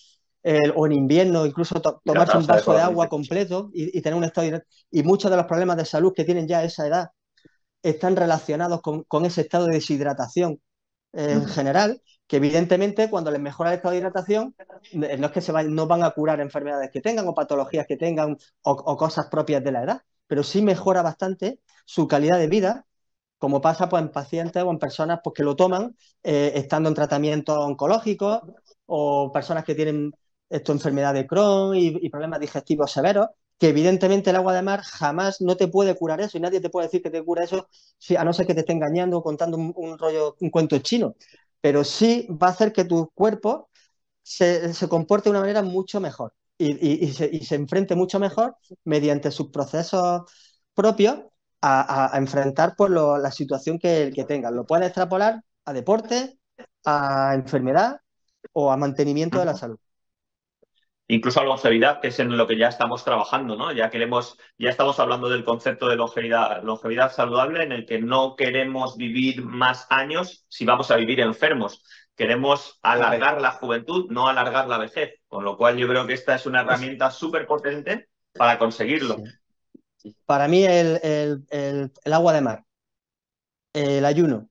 o en invierno, incluso tomarse un Hidratarse vaso de agua adecuadamente. completo y tener un estado de... Y muchos de los problemas de salud que tienen ya a esa edad están relacionados con ese estado de deshidratación en general, que evidentemente cuando les mejora el estado de hidratación, no es que no van a curar enfermedades que tengan o patologías que tengan o cosas propias de la edad, pero sí mejora bastante su calidad de vida, como pasa pues, en pacientes o en personas pues, que lo toman estando en tratamientos oncológicos o personas que tienen enfermedad de Crohn y problemas digestivos severos, que evidentemente el agua de mar jamás no te puede curar eso y nadie te puede decir que te cura eso, a no ser que te esté engañando o contando un rollo, un cuento chino. Pero sí va a hacer que tu cuerpo se comporte de una manera mucho mejor y se enfrente mucho mejor mediante sus procesos propios a enfrentar pues, la situación que tengan. Lo puedes extrapolar a deporte, a enfermedad o a mantenimiento de la salud. Incluso a longevidad, que es en lo que ya estamos trabajando, ¿no? Ya estamos hablando del concepto de longevidad saludable, en el que no queremos vivir más años si vamos a vivir enfermos. Queremos alargar la juventud, no alargar la vejez. Con lo cual yo creo que esta es una herramienta súper potente para conseguirlo. Sí. Para mí el agua de mar, el ayuno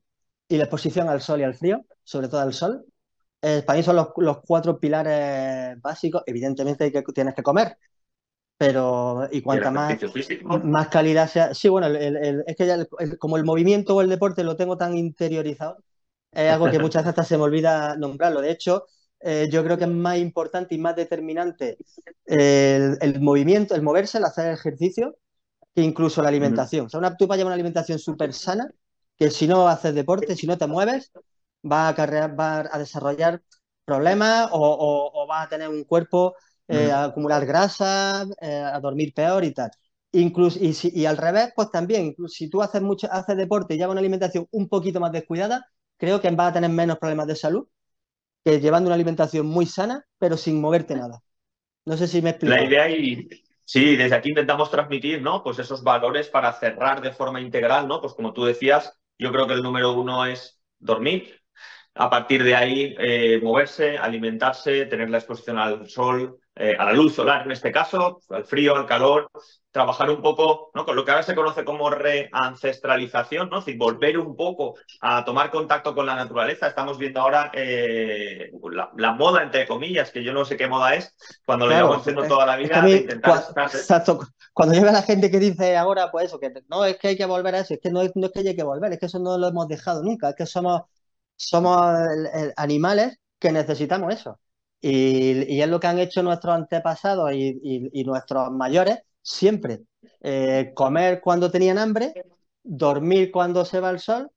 y la exposición al sol y al frío, sobre todo al sol, para mí son los 4 pilares básicos. Evidentemente tienes que comer, pero y Y el cuanta ejercicio físico. más calidad sea. Sí, bueno, es que ya como el movimiento o el deporte lo tengo tan interiorizado, es algo que muchas veces hasta se me olvida nombrarlo. De hecho, yo creo que es más importante y más determinante el movimiento, el moverse, el hacer ejercicio, que incluso la alimentación. O sea, tú vas a llevar una alimentación súper sana, que si no haces deporte, si no te mueves, va a desarrollar problemas o vas a tener un cuerpo a acumular grasa, a dormir peor y tal. Incluso, y al revés, pues también, incluso si tú haces deporte y llevas una alimentación un poquito más descuidada, creo que vas a tener menos problemas de salud que llevando una alimentación muy sana, pero sin moverte nada. No sé si me he La explicado. idea y sí, desde aquí intentamos transmitir, ¿no? Pues esos valores para cerrar de forma integral, ¿no? Pues como tú decías, yo creo que el número uno es dormir. A partir de ahí, moverse, alimentarse, tener la exposición al sol, a la luz solar en este caso, al frío, al calor, trabajar un poco, ¿no? Con lo que ahora se conoce como reancestralización, ¿no? Es decir, volver un poco a tomar contacto con la naturaleza. Estamos viendo ahora la moda, entre comillas, que yo no sé qué moda es, cuando lo llevamos Claro, haciendo toda la es que a vida, de mí, intentar estar... exacto, cuando yo veo a la gente que dice ahora, pues eso, que no, es que hay que volver a eso, es que no es que haya que volver, es que eso no lo hemos dejado nunca, es que somos animales que necesitamos eso. Y es lo que han hecho nuestros antepasados y nuestros mayores siempre. Comer cuando tenían hambre, dormir cuando se va el sol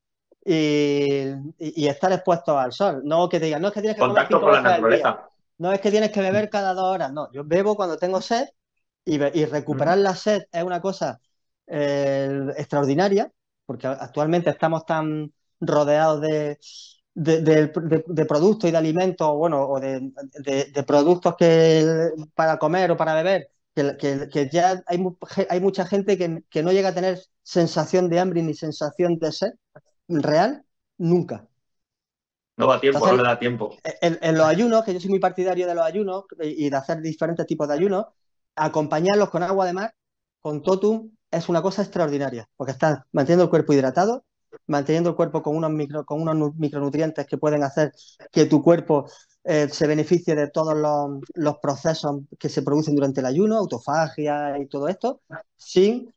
y estar expuestos al sol. No que te digan, no es que tienes que comer Contacto 5 con la veces al día. naturaleza. No es que tienes que beber cada 2 horas, no. Yo bebo cuando tengo sed y recuperar la sed es una cosa extraordinaria, porque actualmente estamos tan rodeados de productos y de alimentos, bueno, o de productos para comer o para beber, que ya hay mucha gente que no llega a tener sensación de hambre ni sensación de sed real nunca. No da tiempo, no Entonces, le da tiempo. en los ayunos, que yo soy muy partidario de los ayunos y de hacer diferentes tipos de ayunos, acompañarlos con agua de mar, con totum, es una cosa extraordinaria, porque estás manteniendo el cuerpo hidratado, manteniendo el cuerpo con unos micronutrientes que pueden hacer que tu cuerpo se beneficie de todos los procesos que se producen durante el ayuno, autofagia y todo esto, sin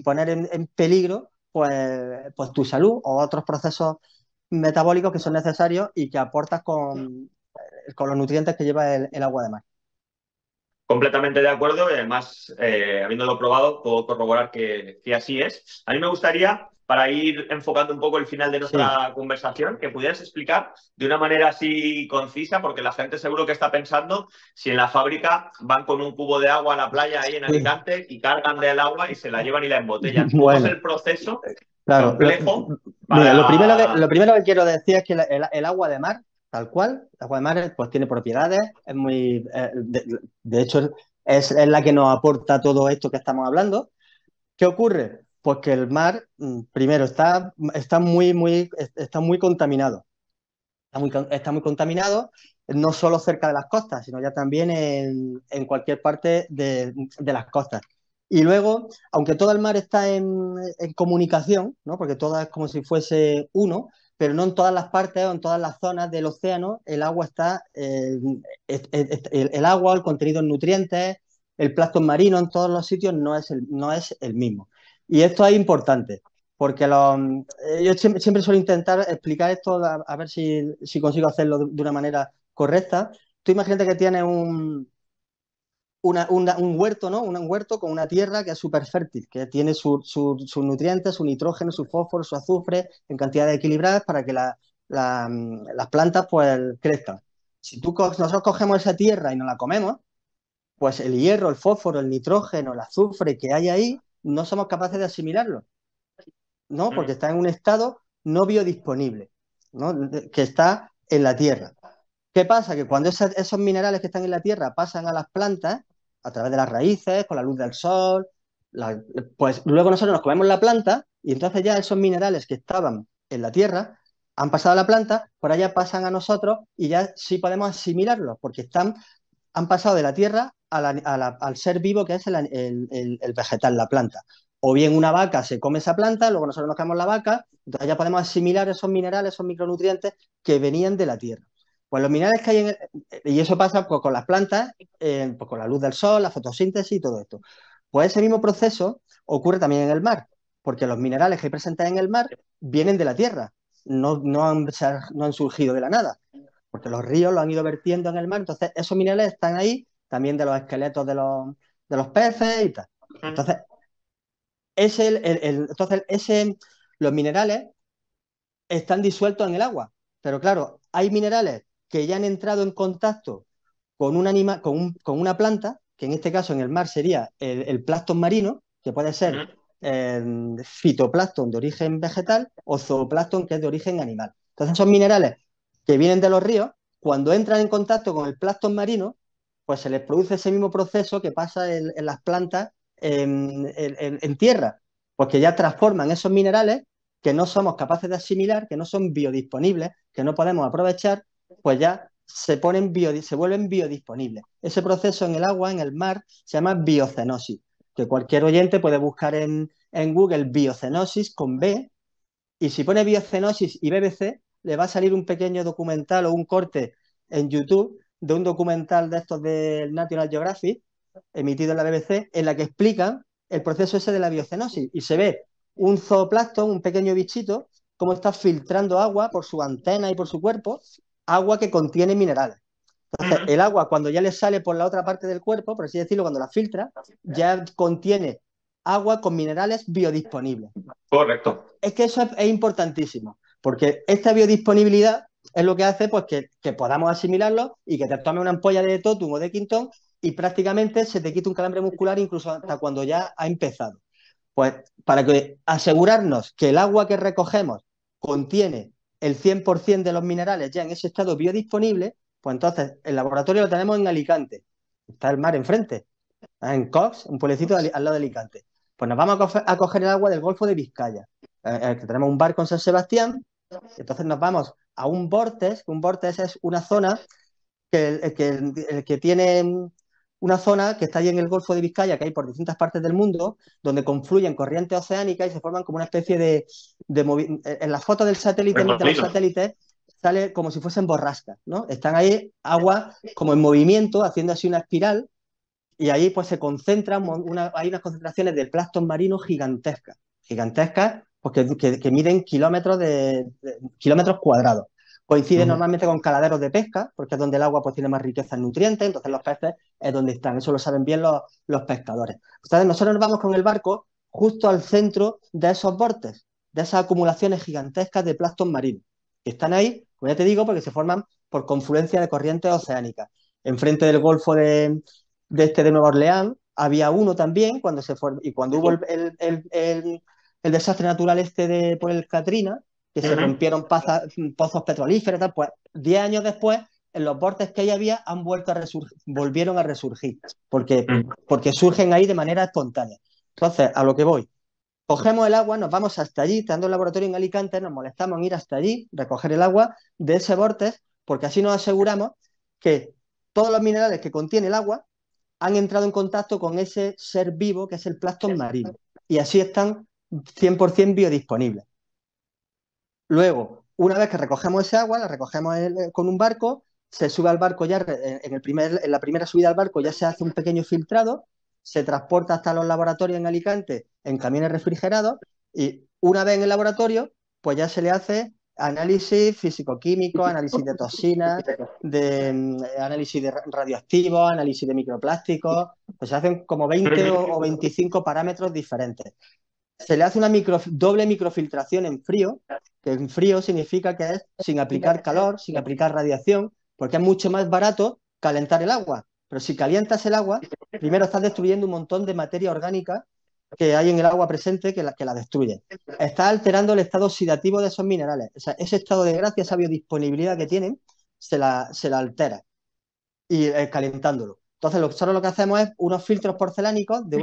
poner en peligro pues tu salud o otros procesos metabólicos que son necesarios y que aportas con los nutrientes que lleva el agua de mar. Completamente de acuerdo y además, habiéndolo probado, puedo corroborar que así es. A mí me gustaría, para ir enfocando un poco el final de Sí. nuestra conversación, que pudieras explicar de una manera así concisa, porque la gente seguro que está pensando si en la fábrica van con un cubo de agua a la playa ahí en Sí. Alicante y cargan del agua y se la llevan y la embotellan. ¿Cómo es Bueno, el proceso claro. complejo Mira, lo para... primero que quiero decir es que el agua de mar, tal cual, el agua de mar pues tiene propiedades, es muy, de hecho es la que nos aporta todo esto que estamos hablando. ¿Qué ocurre? Pues que el mar, primero, está muy contaminado. Está muy contaminado, no solo cerca de las costas, sino ya también en cualquier parte de las costas. Y luego, aunque todo el mar está en comunicación, ¿no? Porque todo es como si fuese uno, pero no en todas las partes o en todas las zonas del océano el agua está, el agua, el contenido en nutrientes, el plancton marino en todos los sitios no es el mismo. Y esto es importante, porque yo siempre suelo intentar explicar esto a ver si consigo hacerlo de una manera correcta. Tú imagínate que tienes un huerto, ¿no? Un huerto con una tierra que es súper fértil, que tiene sus nutrientes, su nitrógeno, su fósforo, su azufre en cantidades equilibradas para que las plantas pues crezcan. Si nosotros cogemos esa tierra y nos la comemos, pues el hierro, el fósforo, el nitrógeno, el azufre que hay ahí, no somos capaces de asimilarlo, ¿no? Porque está en un estado no biodisponible, ¿no? Que está en la tierra. ¿Qué pasa? Que cuando esos minerales que están en la tierra pasan a las plantas, a través de las raíces, con la luz del sol, pues luego nosotros nos comemos la planta y entonces ya esos minerales que estaban en la tierra han pasado a la planta, por allá pasan a nosotros y ya sí podemos asimilarlos, porque han pasado de la tierra al ser vivo que es el vegetal, la planta. O bien una vaca se come esa planta, luego nosotros nos comemos la vaca, entonces ya podemos asimilar esos minerales, esos micronutrientes que venían de la tierra. Pues los minerales que hay y eso pasa pues, con las plantas, pues, con la luz del sol, la fotosíntesis y todo esto. Pues ese mismo proceso ocurre también en el mar, porque los minerales que hay presentes en el mar vienen de la tierra, no han surgido de la nada, porque los ríos lo han ido vertiendo en el mar, entonces esos minerales están ahí, también de los esqueletos de los peces y tal. Entonces, los minerales están disueltos en el agua, pero claro, hay minerales que ya han entrado en contacto con un animal, con una planta, que en este caso en el mar sería el plancton marino, que puede ser fitoplancton de origen vegetal o zooplancton que es de origen animal. Entonces, esos minerales que vienen de los ríos, cuando entran en contacto con el plancton marino, pues se les produce ese mismo proceso que pasa en las plantas en tierra, porque ya transforman esos minerales que no somos capaces de asimilar, que no son biodisponibles, que no podemos aprovechar, pues ya se vuelven biodisponibles. Ese proceso en el agua, en el mar, se llama biocenosis, que cualquier oyente puede buscar en Google biocenosis con B, y si pone biocenosis y BBC, le va a salir un pequeño documental o un corte en YouTube de un documental de estos del National Geographic, emitido en la BBC, en la que explican el proceso ese de la biocenosis. Y se ve un zooplancton, un pequeño bichito, cómo está filtrando agua por su antena y por su cuerpo, agua que contiene minerales. Entonces, el agua, cuando ya le sale por la otra parte del cuerpo, por así decirlo, cuando la filtra, ya contiene agua con minerales biodisponibles. Correcto. Es que eso es importantísimo, porque esta biodisponibilidad es lo que hace pues, que podamos asimilarlo y que te tome una ampolla de Totum o de Quintón y prácticamente se te quite un calambre muscular incluso hasta cuando ya ha empezado. Pues para asegurarnos que el agua que recogemos contiene el 100% de los minerales ya en ese estado biodisponible, pues entonces el laboratorio lo tenemos en Alicante. Está el mar enfrente, en Cox, un pueblecito al lado de Alicante. Pues nos vamos a coger el agua del Golfo de Vizcaya. Que tenemos un barco en San Sebastián, entonces nos vamos a un vórtex. Un vórtex es una zona que tiene una zona que está allí en el Golfo de Vizcaya, que hay por distintas partes del mundo, donde confluyen corrientes oceánicas y se forman como una especie en las fotos del satélite, de los satélites, sale como si fuesen borrascas, ¿no? Están ahí aguas como en movimiento, haciendo así una espiral, y ahí pues se concentran, hay unas concentraciones de plancton marino gigantescas, pues que miden kilómetros cuadrados. Coincide normalmente con caladeros de pesca, porque es donde el agua pues tiene más riqueza en nutrientes, entonces los peces es donde están, eso lo saben bien los pescadores. Entonces nosotros nos vamos con el barco justo al centro de esos vórtices, de esas acumulaciones gigantescas de plancton marino, que están ahí, como ya te digo, porque se forman por confluencia de corrientes oceánicas. Enfrente del Golfo de Nueva Orleans había uno también, y cuando hubo el desastre natural por el Katrina, que se rompieron pozos petrolíferos, tal, pues 10 años después, en los vórtices que ahí había, volvieron a resurgir, porque surgen ahí de manera espontánea. Entonces, a lo que voy, cogemos el agua, nos vamos hasta allí, estando el laboratorio en Alicante, nos molestamos en ir hasta allí, recoger el agua de ese vórtice, porque así nos aseguramos que todos los minerales que contiene el agua han entrado en contacto con ese ser vivo que es el plancton marino, y así están 100% biodisponibles. Luego, una vez que recogemos ese agua, la recogemos con un barco, se sube al barco ya, en la primera subida al barco ya se hace un pequeño filtrado, se transporta hasta los laboratorios en Alicante en camiones refrigerados, y una vez en el laboratorio, pues ya se le hace análisis físico-químico, análisis de toxinas, análisis de radioactivos, análisis de microplásticos, pues se hacen como 20 o 25 parámetros diferentes. Se le hace una doble microfiltración en frío, que en frío significa que es sin aplicar calor, sin aplicar radiación, porque es mucho más barato calentar el agua. Pero si calientas el agua, primero estás destruyendo un montón de materia orgánica que hay en el agua presente que la destruye. Está alterando el estado oxidativo de esos minerales. O sea, ese estado de gracia, esa biodisponibilidad que tienen, se la altera y calentándolo. Entonces, nosotros lo que hacemos es unos filtros porcelánicos de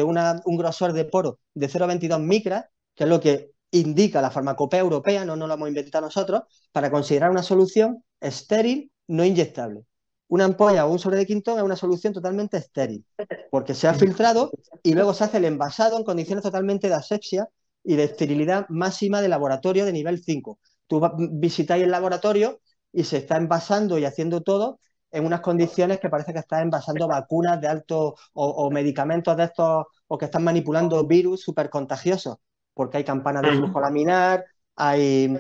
un grosor de poro de 0,22 micras, que es lo que indica la farmacopea europea, no lo hemos inventado nosotros, para considerar una solución estéril, no inyectable. Una ampolla o un sobre de Quintón es una solución totalmente estéril, porque se ha filtrado y luego se hace el envasado en condiciones totalmente de asepsia y de esterilidad máxima de laboratorio de nivel 5. Tú visitáis el laboratorio y se está envasando y haciendo todo en unas condiciones que parece que está envasando vacunas de alto o medicamentos de estos, o que están manipulando virus súper contagiosos, porque hay campanas de flujo laminar, hay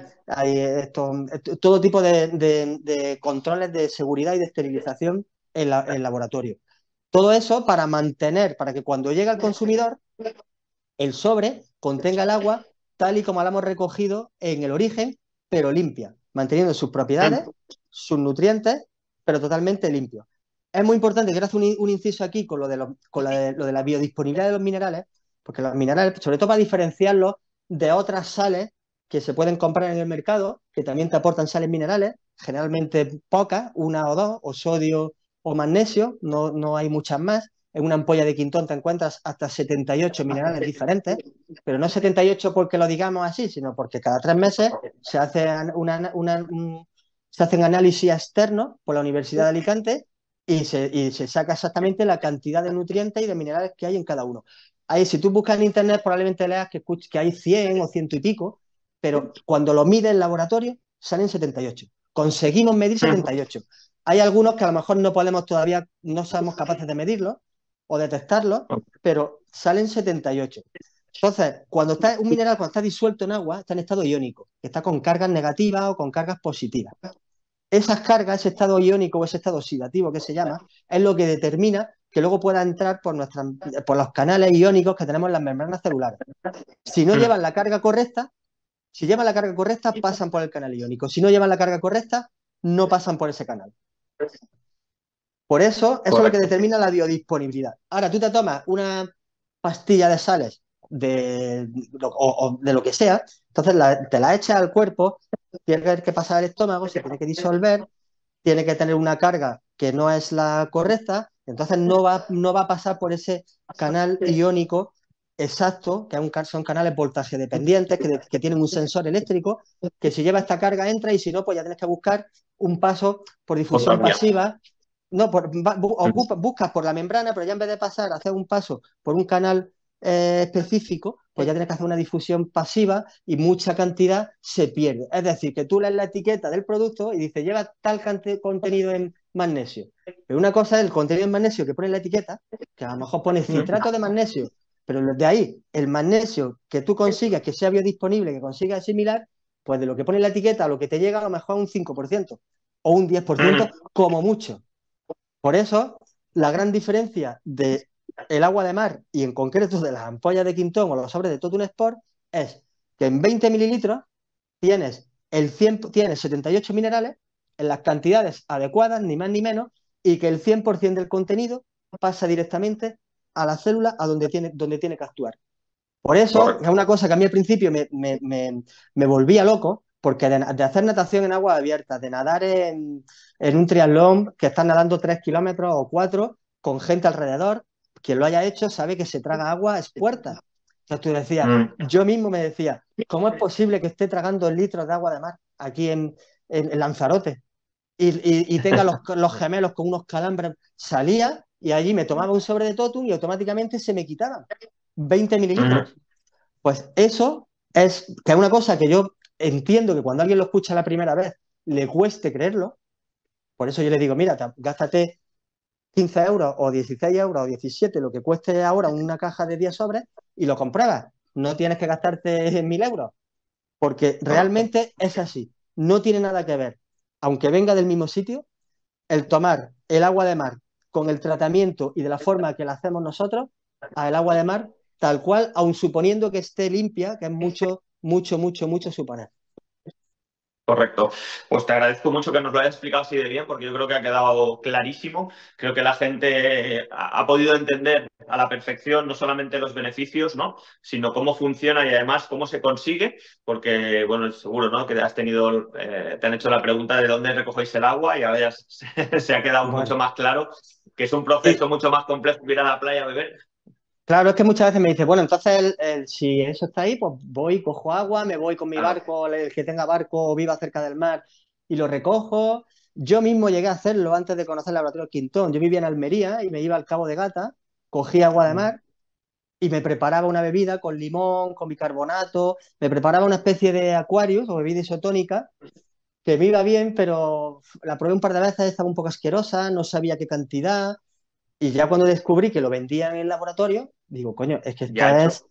todo tipo de controles de seguridad y de esterilización en el laboratorio. Todo eso para que cuando llegue al consumidor, el sobre contenga el agua tal y como la hemos recogido en el origen, pero limpia, manteniendo sus propiedades, sus nutrientes, pero totalmente limpio. Es muy importante, quiero hacer un inciso aquí con lo de la biodisponibilidad de los minerales, porque los minerales, sobre todo para diferenciarlos de otras sales que se pueden comprar en el mercado, que también te aportan sales minerales, generalmente pocas, una o dos, o sodio o magnesio, no hay muchas más. En una ampolla de Quintón te encuentras hasta 78 minerales diferentes, pero no 78 porque lo digamos así, sino porque cada 3 meses se hacen análisis externos por la Universidad de Alicante y se saca exactamente la cantidad de nutrientes y de minerales que hay en cada uno. Ahí, si tú buscas en internet, probablemente leas que hay 100 o 100 y pico, pero cuando lo mide el laboratorio salen 78. Conseguimos medir 78. Hay algunos que a lo mejor no somos capaces de medirlos o detectarlos, pero salen 78. Entonces, un mineral cuando está disuelto en agua, está en estado iónico, que está con cargas negativas o con cargas positivas. Esas cargas, ese estado iónico o ese estado oxidativo que se llama, es lo que determina que luego pueda entrar por los canales iónicos que tenemos en las membranas celulares. Si no llevan la carga correcta, pasan por el canal iónico. Si no llevan la carga correcta, no pasan por ese canal. Por eso, eso es lo que determina la biodisponibilidad. Ahora, tú te tomas una pastilla de sales o de lo que sea, entonces te la echas al cuerpo, tiene que pasar al estómago, se tiene que disolver, tiene que tener una carga que no es la correcta, entonces no va a pasar por ese canal iónico exacto, que son canales voltaje dependientes, que tienen un sensor eléctrico, que si lleva esta carga entra y si no, pues ya tienes que buscar un paso por Otra difusión vía. pasiva. No, buscas por la membrana, pero ya en vez de pasar a hacer un paso por un canal específico, pues ya tienes que hacer una difusión pasiva y mucha cantidad se pierde. Es decir, que tú lees la etiqueta del producto y dice lleva tal contenido en magnesio. Pero una cosa es el contenido en magnesio que pone en la etiqueta, que a lo mejor pone citrato de magnesio, pero de ahí el magnesio que tú consigas, que sea biodisponible, que consigas asimilar, pues de lo que pone en la etiqueta a lo que te llega a lo mejor un 5% o un 10% como mucho. Por eso, la gran diferencia de el agua de mar y en concreto de las ampollas de Quintón o los sobres de Totum Sport es que en 20 mililitros tienes 78 minerales en las cantidades adecuadas, ni más ni menos, y que el 100% del contenido pasa directamente a la célula a donde tiene que actuar. Por eso, es una cosa que a mí al principio me volvía loco, porque de hacer natación en aguas abiertas, de nadar en un triatlón que estás nadando 3 kilómetros o 4 con gente alrededor, quien lo haya hecho sabe que se traga agua es puerta. Entonces tú decías, yo mismo me decía, ¿cómo es posible que esté tragando litros de agua de mar aquí en Lanzarote? Y tenga los gemelos con unos calambres. Salía y allí me tomaba un sobre de totum y automáticamente se me quitaban 20 mililitros. Pues eso que es una cosa que yo entiendo que cuando alguien lo escucha la primera vez le cueste creerlo. Por eso yo le digo, mira, gástate 15 euros o 16 euros o 17, lo que cueste ahora una caja de 10 sobres y lo compruebas. No tienes que gastarte 1.000 euros, porque realmente es así. No tiene nada que ver, aunque venga del mismo sitio, el tomar el agua de mar con el tratamiento y de la forma que la hacemos nosotros al agua de mar tal cual, aun suponiendo que esté limpia, que es mucho, mucho, mucho, mucho suponer. Correcto. Pues te agradezco mucho que nos lo hayas explicado así de bien, porque yo creo que ha quedado clarísimo. Creo que la gente ha podido entender a la perfección no solamente los beneficios, ¿no? Sino cómo funciona y además cómo se consigue, porque, bueno, seguro, ¿no? Que has tenido, te han hecho la pregunta de dónde recogéis el agua y ahora ya se ha quedado mucho Bueno, más claro que es un proceso y mucho más complejo que ir a la playa a beber. claro, es que muchas veces me dice, bueno, entonces si eso está ahí, pues voy, cojo agua, me voy con mi Claro. barco, el que tenga barco o viva cerca del mar, y lo recojo. Yo mismo llegué a hacerlo antes de conocer el laboratorio Quintón. Yo vivía en Almería y me iba al Cabo de Gata, cogía agua de mar y me preparaba una bebida con limón, con bicarbonato, me preparaba una especie de Aquarius o bebida isotónica que me iba bien, pero la probé un par de veces, estaba un poco asquerosa, no sabía qué cantidad, y ya cuando descubrí que lo vendían en el laboratorio, digo, coño, es que esto Ya hecho.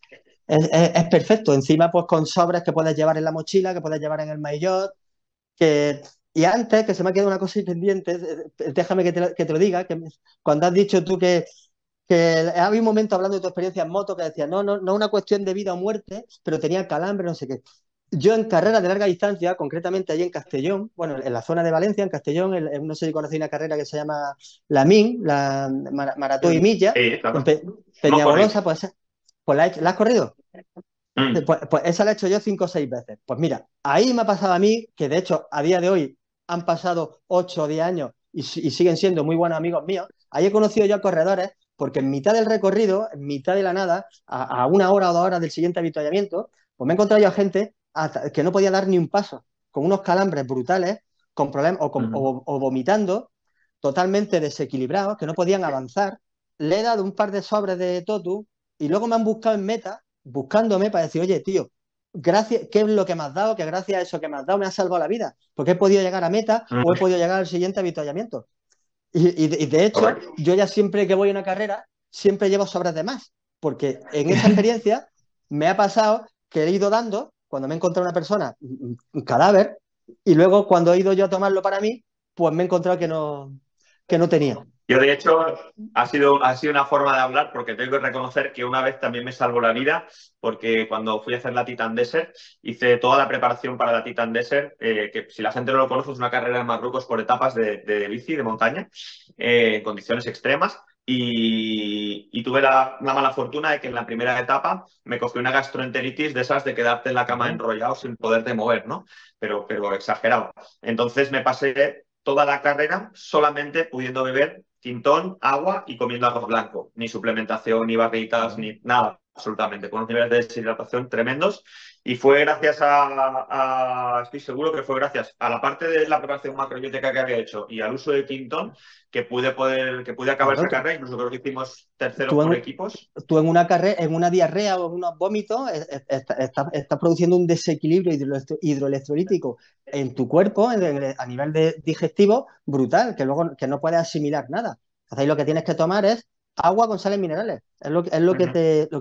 es perfecto. Encima, pues con sobres que puedes llevar en la mochila, que puedes llevar en el maillot, que... Y antes, que se me ha quedado una cosa pendiente, déjame que te lo diga, cuando has dicho tú que había un momento hablando de tu experiencia en moto que decías, no, no, no es una cuestión de vida o muerte, pero tenía calambre, no sé qué. Yo en carreras de larga distancia, concretamente allí en Castellón, bueno, en la zona de Valencia, en Castellón, no sé si conocéis una carrera que se llama la MIN, la Maratón y Milla, Sí, en claro. Hemos corrido. Peñagolosa, pues ¿la has corrido? Pues esa la he hecho yo 5 o 6 veces. Pues mira, ahí me ha pasado a mí, que de hecho a día de hoy han pasado 8 o 10 años y siguen siendo muy buenos amigos míos. Ahí he conocido yo a corredores porque en mitad del recorrido, en mitad de la nada, a 1 hora o 2 horas del siguiente avituallamiento, pues me he encontrado yo a gente que no podía dar ni un paso, con unos calambres brutales, con problemas o vomitando, totalmente desequilibrados, que no podían avanzar. Le he dado un par de sobres de totu y luego me han buscado en meta buscándome para decir, oye, tío, gracias, ¿qué es lo que me has dado? Que gracias a eso que me has dado me has salvado la vida, porque he podido llegar a meta o he podido llegar al siguiente avituallamiento. Y de hecho, Correcto. yo ya siempre que voy a una carrera, siempre llevo sobres de más, porque en esa experiencia me ha pasado que he ido dando, cuando me he encontrado una persona, un cadáver, y luego cuando he ido yo a tomarlo para mí, pues me he encontrado que no tenía. Yo, de hecho, ha sido una forma de hablar porque tengo que reconocer que una vez también me salvó la vida porque cuando fui a hacer la Titan Desert hice toda la preparación para la Titan Desert, que si la gente no lo conoce es una carrera en Marruecos por etapas de bici, de montaña, en condiciones extremas. y tuve la mala fortuna de que en la primera etapa me cogió una gastroenteritis de esas de quedarte en la cama enrollado sin poderte mover, ¿no? Pero exagerado. Entonces me pasé toda la carrera solamente pudiendo beber tintón, agua y comiendo arroz blanco. Ni suplementación, ni barritas, ni nada, absolutamente. Con unos niveles de deshidratación tremendos. Y fue gracias estoy seguro que fue gracias a la parte de la preparación macrobiótica que había hecho y al uso de tintón que pude acabar esa Claro, carrera. Incluso creo que hicimos terceros tú por en, equipos. tú en una carrera, en una diarrea o en unos vómitos, estás produciendo un desequilibrio hidroelectrolítico en tu cuerpo a nivel digestivo brutal, que luego que no puedes asimilar nada. Entonces ahí lo que tienes que tomar es agua con sales minerales, lo que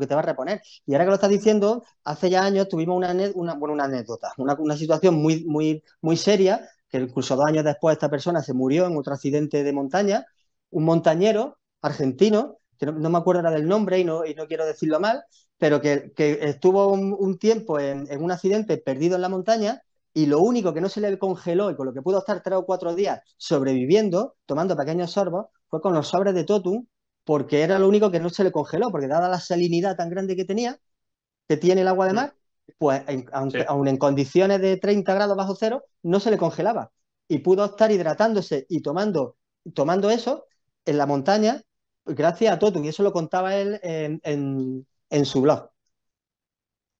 te va a reponer. Y ahora que lo estás diciendo, hace ya años tuvimos una anécdota, una situación muy seria, que incluso 2 años después esta persona se murió en otro accidente de montaña, un montañero argentino, que no me acuerdo ahora del nombre y no quiero decirlo mal, pero que estuvo un tiempo en un accidente perdido en la montaña y lo único que no se le congeló y con lo que pudo estar 3 o 4 días sobreviviendo, tomando pequeños sorbos, fue con los sobres de totum, porque era lo único que no se le congeló, porque dada la salinidad tan grande que tiene el agua de mar, pues Sí. aun en condiciones de 30 grados bajo cero, no se le congelaba. Y pudo estar hidratándose y tomando eso en la montaña gracias a Totum. Y eso lo contaba él en su blog.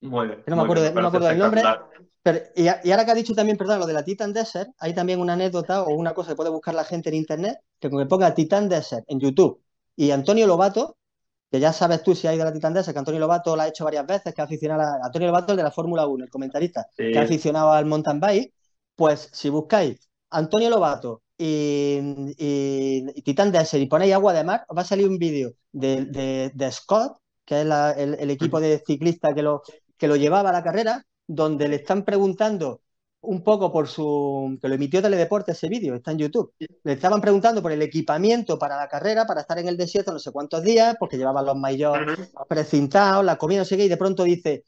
No me Muy bien, acuerdo, me no me parece acuerdo del nombre. espectacular. Pero, y ahora que ha dicho también, perdón, lo de la Titan Desert, hay también una anécdota o una cosa que puede buscar la gente en internet, que con que ponga Titan Desert en YouTube y Antonio Lobato, que ya sabes tú si hay de la Titan Desert, que Antonio Lobato la ha hecho varias veces, que ha aficionado a Antonio Lobato, el de la Fórmula 1, el comentarista, que ha Sí. aficionado al mountain bike, pues si buscáis Antonio Lobato y Titan Desert y ponéis agua de mar, os va a salir un vídeo de Scott, que es el equipo de ciclistas que lo llevaba a la carrera, donde le están preguntando un poco que lo emitió Teledeporte ese vídeo, está en YouTube. Le estaban preguntando por el equipamiento para la carrera, para estar en el desierto no sé cuántos días, porque llevaban los mayores precintados, la comida, no sé qué, y de pronto dice,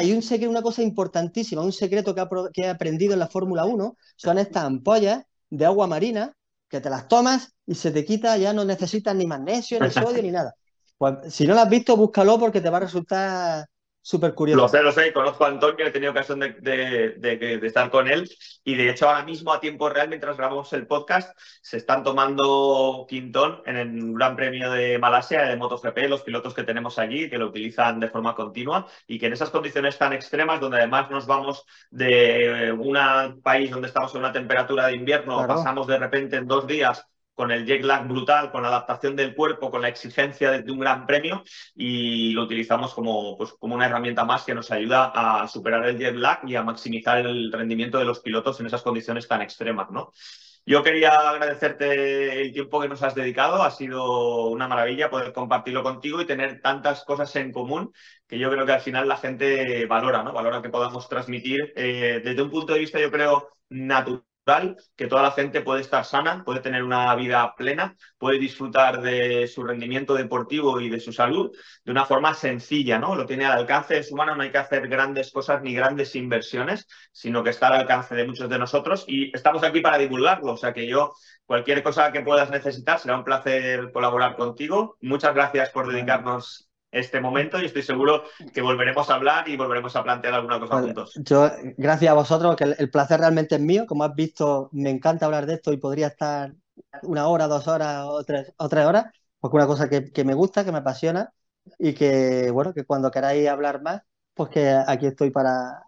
y un secreto, una cosa importantísima, un secreto que he aprendido en la Fórmula 1, son estas ampollas de agua marina que te las tomas y se te quita, ya no necesitas ni magnesio, ni sodio, ni nada. Pues si no lo has visto, búscalo porque te va a resultar súper curioso. Lo sé, conozco a Antonio, he tenido ocasión de estar con él y de hecho ahora mismo a tiempo real, mientras grabamos el podcast, se están tomando Quintón en el Gran Premio de Malasia de MotoGP, los pilotos que tenemos allí, que lo utilizan de forma continua y que en esas condiciones tan extremas, donde además nos vamos de un país donde estamos en una temperatura de invierno, Claro. pasamos de repente en 2 días con el jet lag brutal, con la adaptación del cuerpo, con la exigencia de un gran premio y lo utilizamos como una herramienta más que nos ayuda a superar el jet lag y a maximizar el rendimiento de los pilotos en esas condiciones tan extremas, ¿no? Yo quería agradecerte el tiempo que nos has dedicado. Ha sido una maravilla poder compartirlo contigo y tener tantas cosas en común que yo creo que al final la gente valora, ¿no? Valora que podamos transmitir desde un punto de vista, yo creo, natural, que toda la gente puede estar sana, puede tener una vida plena, puede disfrutar de su rendimiento deportivo y de su salud de una forma sencilla, ¿no? Lo tiene al alcance de su mano, no hay que hacer grandes cosas ni grandes inversiones, sino que está al alcance de muchos de nosotros y estamos aquí para divulgarlo, o sea que cualquier cosa que puedas necesitar, será un placer colaborar contigo. Muchas gracias por Bueno, dedicarnos este momento y estoy seguro que volveremos a hablar y volveremos a plantear alguna cosa pues juntos. gracias a vosotros, que el placer realmente es mío. Como has visto, me encanta hablar de esto y podría estar 1 hora, 2 horas o 3 horas, porque es una cosa que me gusta, que me apasiona y que, bueno, que cuando queráis hablar más, pues que aquí estoy para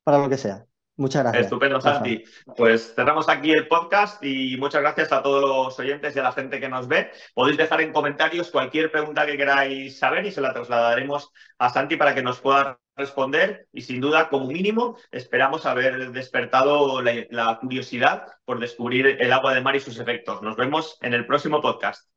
lo que sea. Muchas gracias, Estupendo, Rafa. Santi. Pues cerramos aquí el podcast y muchas gracias a todos los oyentes y a la gente que nos ve. Podéis dejar en comentarios cualquier pregunta que queráis saber y se la trasladaremos a Santi para que nos pueda responder y sin duda, como mínimo, esperamos haber despertado la curiosidad por descubrir el agua de mar y sus efectos. Nos vemos en el próximo podcast.